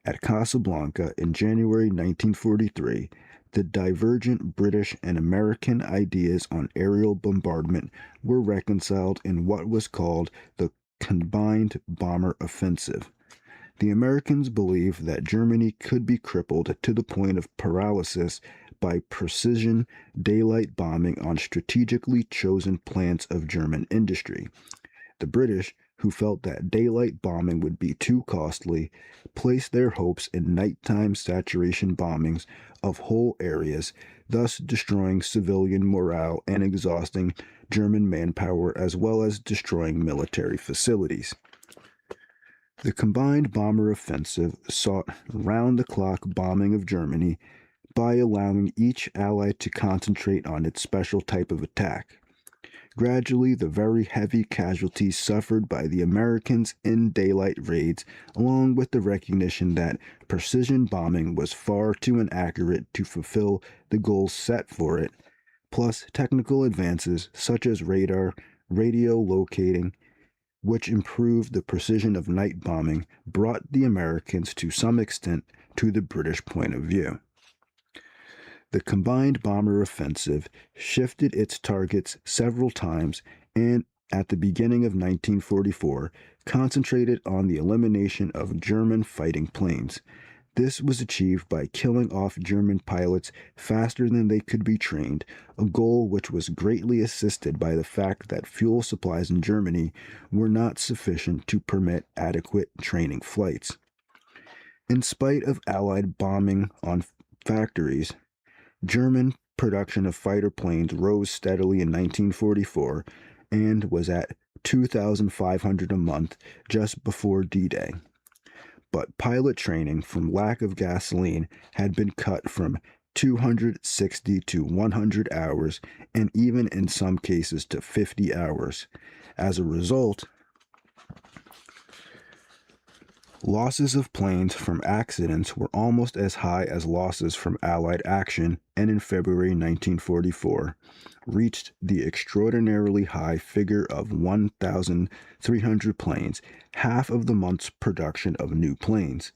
Speaker 1: At Casablanca in January 1943, the divergent British and American ideas on aerial bombardment were reconciled in what was called the Combined Bomber Offensive. The Americans believed that Germany could be crippled to the point of paralysis by precision daylight bombing on strategically chosen plants of German industry. The British, who felt that daylight bombing would be too costly, placed their hopes in nighttime saturation bombings of whole areas, thus destroying civilian morale and exhausting German manpower as well as destroying military facilities. The combined bomber offensive sought round-the-clock bombing of Germany by allowing each ally to concentrate on its special type of attack. Gradually, the very heavy casualties suffered by the Americans in daylight raids, along with the recognition that precision bombing was far too inaccurate to fulfill the goals set for it, plus technical advances such as radar, radio locating, which improved the precision of night bombing, brought the Americans to some extent to the British point of view. The combined bomber offensive shifted its targets several times and, at the beginning of 1944, concentrated on the elimination of German fighting planes. This was achieved by killing off German pilots faster than they could be trained, a goal which was greatly assisted by the fact that fuel supplies in Germany were not sufficient to permit adequate training flights. In spite of Allied bombing on factories, German production of fighter planes rose steadily in 1944 and was at 2,500 a month just before D-Day. But pilot training from lack of gasoline had been cut from 260 to 100 hours, and even in some cases to 50 hours. As a result, losses of planes from accidents were almost as high as losses from Allied action, and in February 1944 reached the extraordinarily high figure of 1,300 planes, half of the month's production of new planes.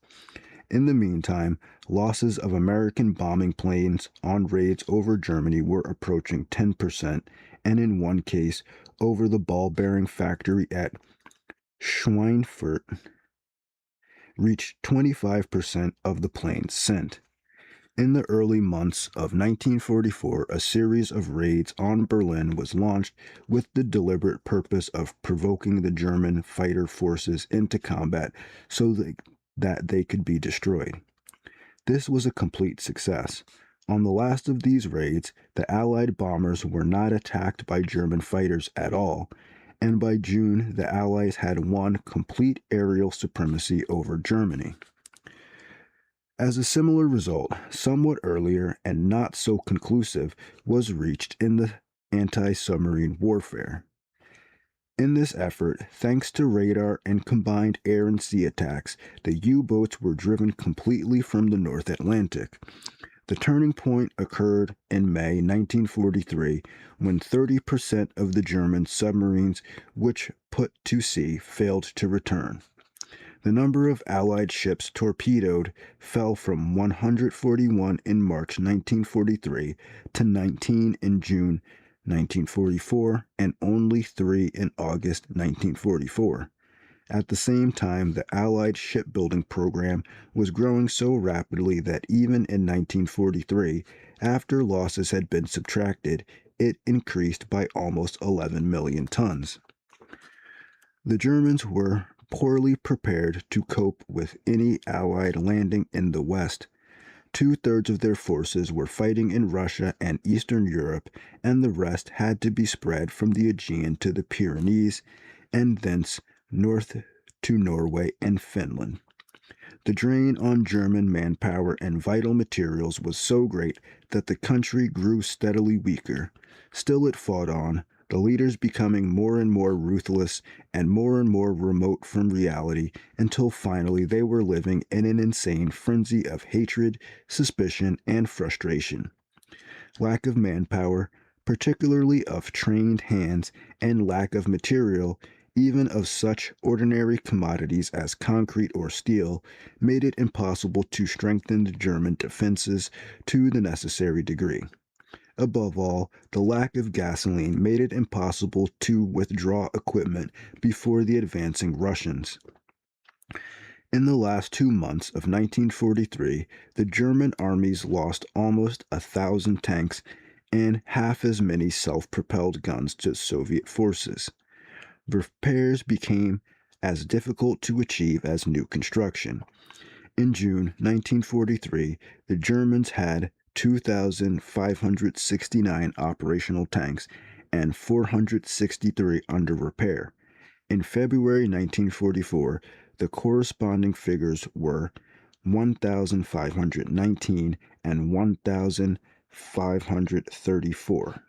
Speaker 1: In the meantime, losses of American bombing planes on raids over Germany were approaching 10%, and in one case, over the ball bearing factory at Schweinfurt, reached 25% of the planes sent. In the early months of 1944, a series of raids on Berlin was launched with the deliberate purpose of provoking the German fighter forces into combat so that they could be destroyed. This was a complete success. On the last of these raids, the Allied bombers were not attacked by German fighters at all, and by June the Allies had won complete aerial supremacy over Germany. As a similar result, somewhat earlier and not so conclusive, was reached in the anti-submarine warfare. In this effort, thanks to radar and combined air and sea attacks, the U-boats were driven completely from the North Atlantic. The turning point occurred in May 1943 when 30% of the German submarines which put to sea failed to return. The number of Allied ships torpedoed fell from 141 in March 1943 to 19 in June 1944 and only 3 in August 1944. At the same time, the Allied shipbuilding program was growing so rapidly that even in 1943, after losses had been subtracted, it increased by almost 11 million tons. The Germans were poorly prepared to cope with any Allied landing in the West. Two-thirds of their forces were fighting in Russia and Eastern Europe, and the rest had to be spread from the Aegean to the Pyrenees, and thence north to Norway and Finland. The drain on German manpower and vital materials was so great that the country grew steadily weaker. Still it fought on, the leaders becoming more and more ruthless and more remote from reality, until finally they were living in an insane frenzy of hatred, suspicion, and frustration. Lack of manpower, particularly of trained hands, and lack of material, even of such ordinary commodities as concrete or steel, made it impossible to strengthen the German defenses to the necessary degree. Above all, the lack of gasoline made it impossible to withdraw equipment before the advancing Russians. In the last 2 months of 1943, the German armies lost almost 1,000 tanks and half as many self-propelled guns to Soviet forces. Repairs became as difficult to achieve as new construction. In June 1943, the Germans had 2,569 operational tanks and 463 under repair. In February 1944, the corresponding figures were 1,519 and 1,534.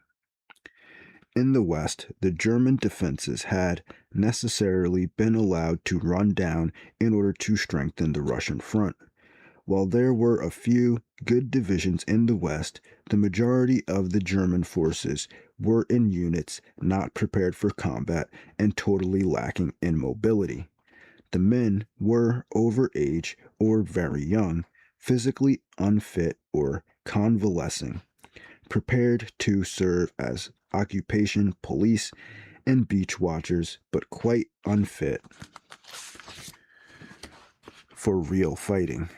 Speaker 1: In the West, the German defenses had necessarily been allowed to run down in order to strengthen the Russian front. While there were a few good divisions in the West, the majority of the German forces were in units not prepared for combat and totally lacking in mobility. The men were over age or very young, physically unfit or convalescing, prepared to serve as occupation police and beach watchers, but quite unfit for real fighting.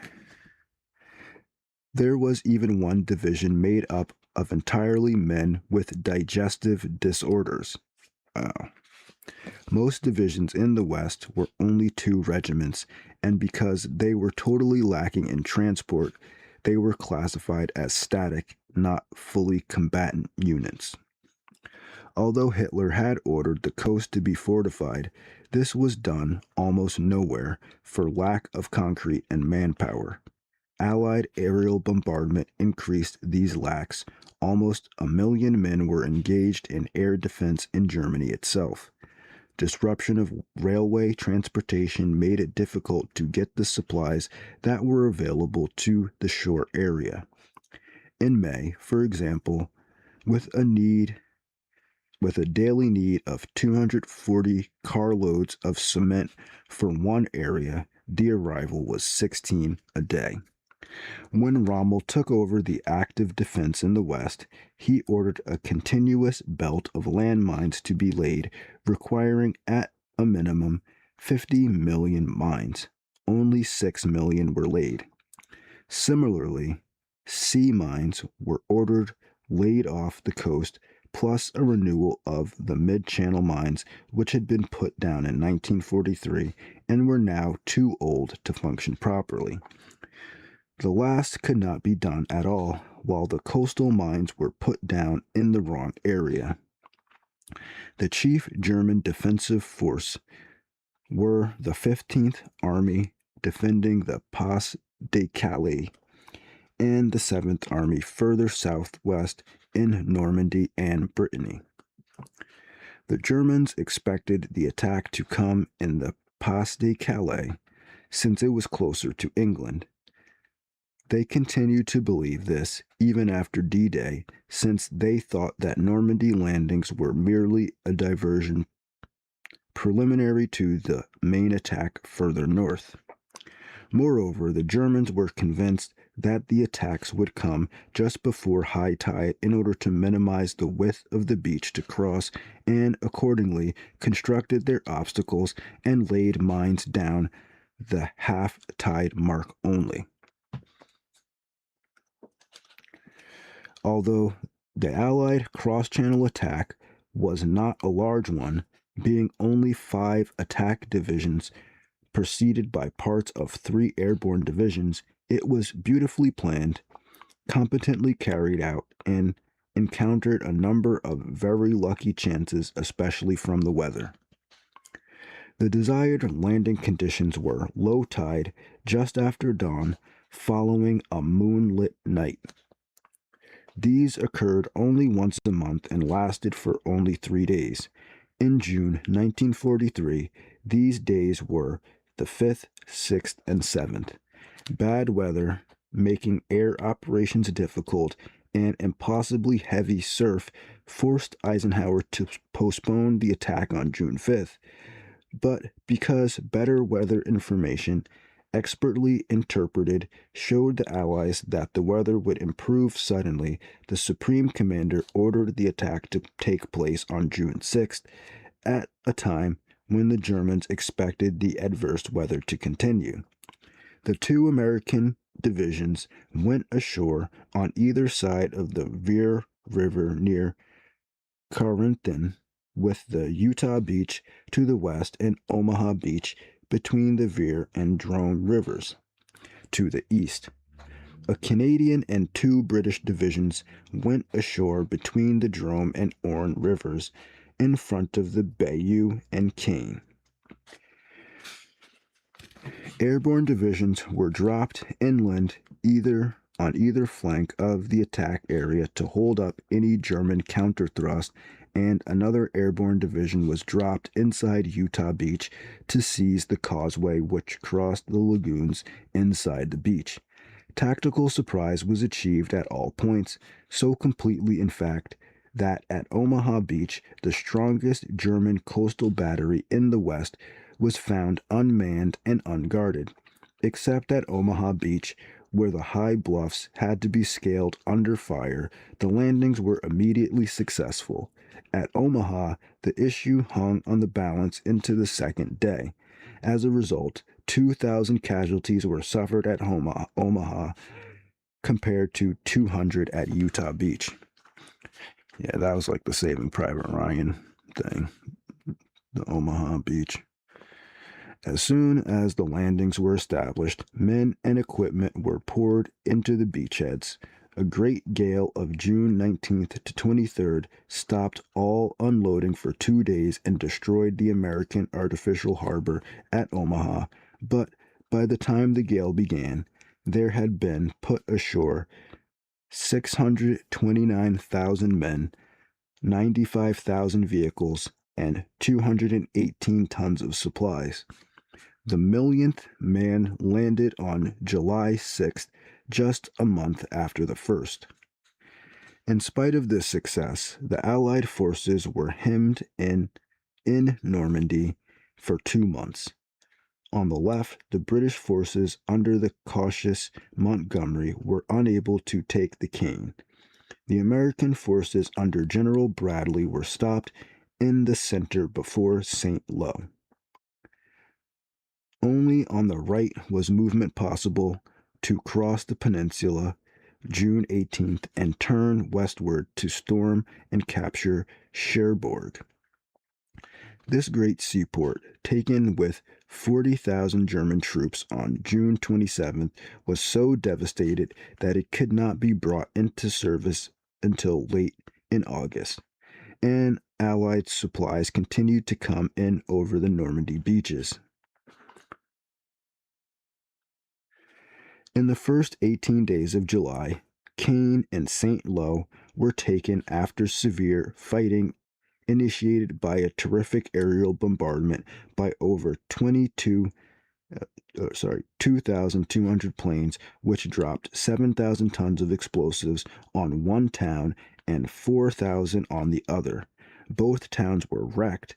Speaker 1: There was even one division made up of entirely men with digestive disorders. Wow. Most divisions in the West were only 2 regiments, and because they were totally lacking in transport, they were classified as static, not fully combatant units. Although Hitler had ordered the coast to be fortified, this was done almost nowhere for lack of concrete and manpower. Allied aerial bombardment increased these lacks. Almost 1 million men were engaged in air defense in Germany itself. Disruption of railway transportation made it difficult to get the supplies that were available to the shore area. In May, for example, with a daily need of 240 carloads of cement for one area, the arrival was 16 a day. When Rommel took over the active defense in the West, he ordered a continuous belt of landmines to be laid, requiring at a minimum 50 million mines. Only 6 million were laid. Similarly, sea mines were ordered laid off the coast, plus a renewal of the mid-channel mines, which had been put down in 1943 and were now too old to function properly. The last could not be done at all, while the coastal mines were put down in the wrong area. The chief German defensive force were the 15th Army defending the Pas de Calais and the 7th Army further southwest in Normandy and Brittany. The Germans expected the attack to come in the Pas de Calais, since it was closer to England. They continued to believe this even after D-Day, since they thought that Normandy landings were merely a diversion preliminary to the main attack further north. Moreover, the Germans were convinced that the attacks would come just before high tide in order to minimize the width of the beach to cross, and accordingly constructed their obstacles and laid mines down the half-tide mark only. Although the Allied cross-channel attack was not a large one, being only 5 attack divisions preceded by parts of 3 airborne divisions, it was beautifully planned, competently carried out, and encountered a number of very lucky chances, especially from the weather. The desired landing conditions were low tide just after dawn, following a moonlit night. These occurred only once a month and lasted for only 3 days. In June 1943, these days were the 5th, 6th, and 7th. Bad weather, making air operations difficult, and impossibly heavy surf forced Eisenhower to postpone the attack on June 5th. But because better weather information, expertly interpreted, showed the Allies that the weather would improve suddenly, the Supreme Commander ordered the attack to take place on June 6th, at a time when the Germans expected the adverse weather to continue. The 2 American divisions went ashore on either side of the Vire River near Corinthon, with the Utah Beach to the west and Omaha Beach between the Vire and Drone rivers to the east. A Canadian and 2 British divisions went ashore between the Drome and Orne rivers in front of the Bayou and Cane. Airborne divisions were dropped inland on either flank of the attack area to hold up any German counter-thrust, and another airborne division was dropped inside Utah Beach to seize the causeway which crossed the lagoons inside the beach. Tactical surprise was achieved at all points, so completely in fact that at Omaha Beach, the strongest German coastal battery in the West was found unmanned and unguarded, except at Omaha Beach, where the high bluffs had to be scaled under fire. The landings were immediately successful. At Omaha, the issue hung on the balance into the second day. As a result, 2,000 casualties were suffered at Omaha, compared to 200 at Utah Beach. Yeah, that was like the Saving Private Ryan thing, the Omaha Beach. As soon as the landings were established, men and equipment were poured into the beachheads. A great gale of June 19th to 23rd stopped all unloading for 2 days and destroyed the American artificial harbor at Omaha, but by the time the gale began, there had been put ashore 629,000 men, 95,000 vehicles, and 218 tons of supplies. The millionth man landed on July 6th, just a month after the first. In spite of this success, the Allied forces were hemmed in Normandy for 2 months. On the left, the British forces under the cautious Montgomery were unable to take the cane. The American forces under General Bradley were stopped in the center before St. Lo. Only on the right was movement possible to cross the peninsula June 18th and turn westward to storm and capture Cherbourg. This great seaport, taken with 40,000 German troops on June 27th, was so devastated that it could not be brought into service until late in August, and Allied supplies continued to come in over the Normandy beaches. In the first 18 days of July, Caen and St. Lo were taken after severe fighting initiated by a terrific aerial bombardment by over 2,200 planes, which dropped 7,000 tons of explosives on one town and 4,000 on the other. Both towns were wrecked,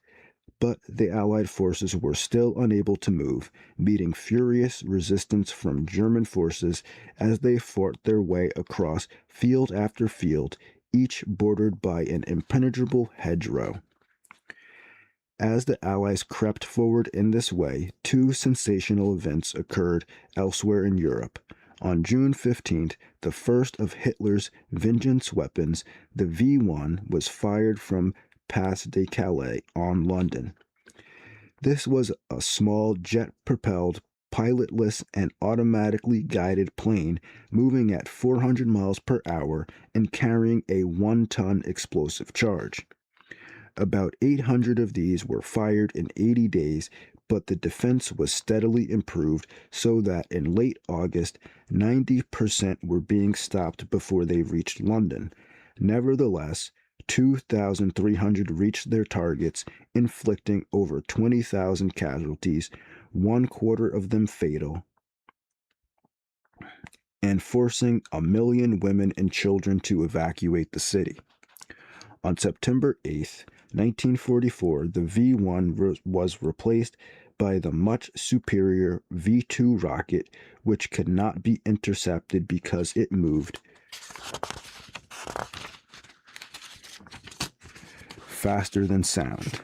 Speaker 1: but the Allied forces were still unable to move, meeting furious resistance from German forces as they fought their way across field after field, each bordered by an impenetrable hedgerow. As the Allies crept forward in this way, two sensational events occurred elsewhere in Europe. On June 15th, the first of Hitler's vengeance weapons, the V-1, was fired from Pas de Calais on London. This was a small jet-propelled, pilotless, and automatically guided plane moving at 400 miles per hour and carrying a 1-ton explosive charge. About 800 of these were fired in 80 days, but the defense was steadily improved so that in late August, 90% were being stopped before they reached London. Nevertheless, 2,300 reached their targets, inflicting over 20,000 casualties, 1/4 of them fatal, and forcing 1 million women and children to evacuate the city. On September 8th, 1944, the V-1 was replaced by the much superior V-2 rocket, which could not be intercepted because it moved faster than sound.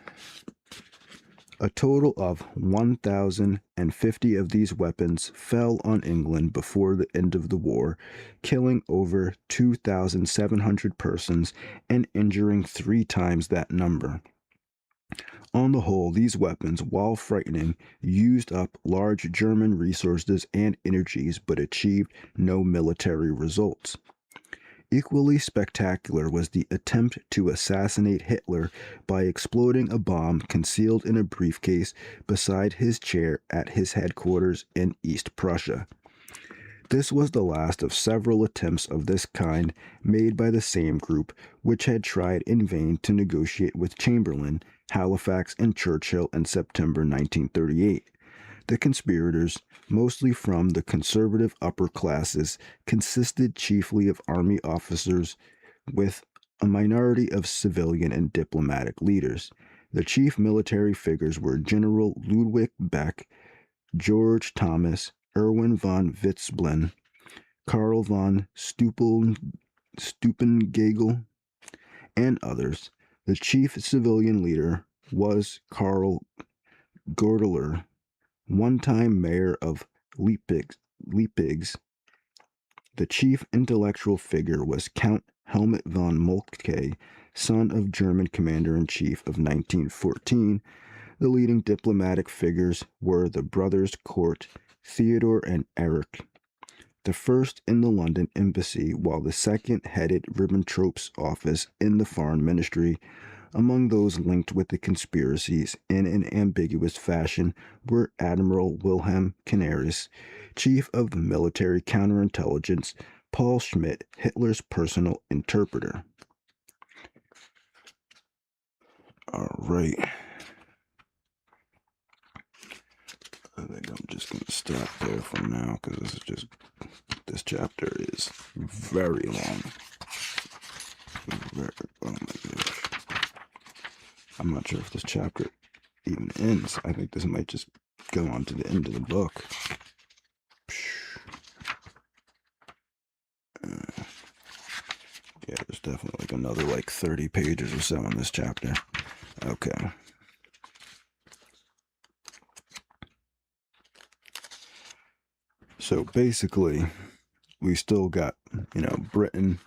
Speaker 1: A total of 1,050 of these weapons fell on England before the end of the war, killing over 2,700 persons and injuring 3 times that number. On the whole, these weapons, while frightening, used up large German resources and energies but achieved no military results. Equally spectacular was the attempt to assassinate Hitler by exploding a bomb concealed in a briefcase beside his chair at his headquarters in East Prussia. This was the last of several attempts of this kind made by the same group, which had tried in vain to negotiate with Chamberlain, Halifax, and Churchill in September 1938. The conspirators, mostly from the conservative upper classes, consisted chiefly of army officers with a minority of civilian and diplomatic leaders. The chief military figures were General Ludwig Beck, George Thomas, Erwin von Witzblen, Karl von Stupengagel, and others. The chief civilian leader was Karl Goerdeler, one-time mayor of Leipzig, The chief intellectual figure was Count Helmut von Moltke, son of German commander-in-chief of 1914. The leading diplomatic figures were the brothers Kurt, Theodor, and Erich. The first in the London embassy, while the second headed Ribbentrop's office in the foreign ministry. Among those linked with the conspiracies in an ambiguous fashion were Admiral Wilhelm Canaris, chief of military counterintelligence, Paul Schmidt, Hitler's personal interpreter. All right. I think I'm just going to stop there for now because this chapter is very long. Oh my gosh. I'm not sure if this chapter even ends. I think this might just go on to the end of the book. Yeah, there's definitely like another 30 pages or so in this chapter. Okay. So basically, we still got, Britain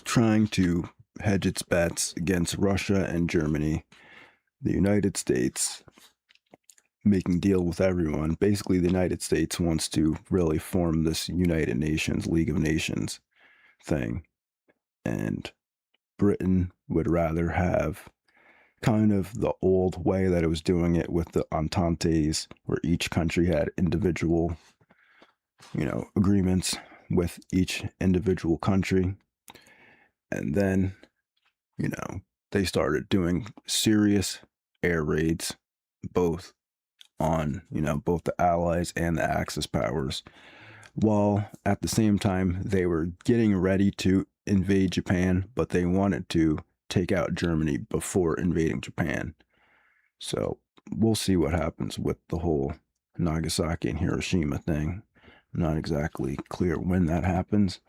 Speaker 1: trying to hedge its bets against Russia and Germany, the United States making deal with everyone. Basically, the United States wants to really form this United Nations, League of Nations thing. And Britain would rather have kind of the old way that it was doing it with the Ententes, where each country had individual, agreements with each individual country. And then, they started doing serious air raids, both on, both the Allies and the Axis powers, while at the same time they were getting ready to invade Japan, but they wanted to take out Germany before invading Japan. So we'll see what happens with the whole Nagasaki and Hiroshima thing. I'm not exactly clear when that happens.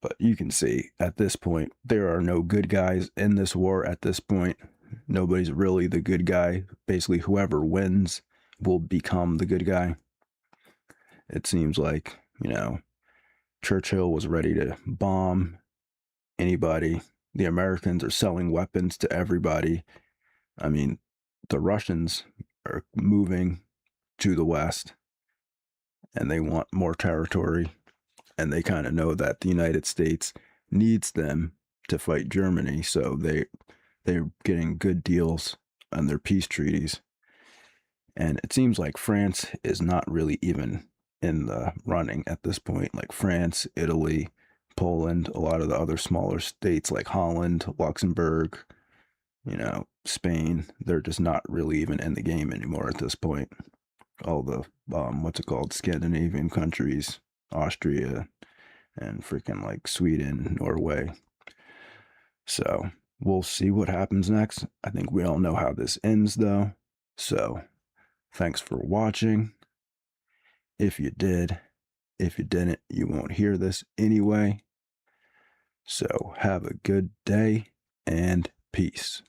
Speaker 1: But you can see at this point, there are no good guys in this war at this point. Nobody's really the good guy. Basically, whoever wins will become the good guy. It seems like, Churchill was ready to bomb anybody. The Americans are selling weapons to everybody. I mean, the Russians are moving to the west and they want more territory. And they kind of know that the United States needs them to fight Germany. So they're getting good deals on their peace treaties. And it seems like France is not really even in the running at this point. Like France, Italy, Poland, a lot of the other smaller states like Holland, Luxembourg, Spain, they're just not really even in the game anymore at this point. All the, Scandinavian countries, Austria, and freaking Sweden, Norway. So we'll see what happens next. I think we all know how this ends though. So thanks for watching. If you did, if you didn't, you won't hear this anyway. So have a good day and peace.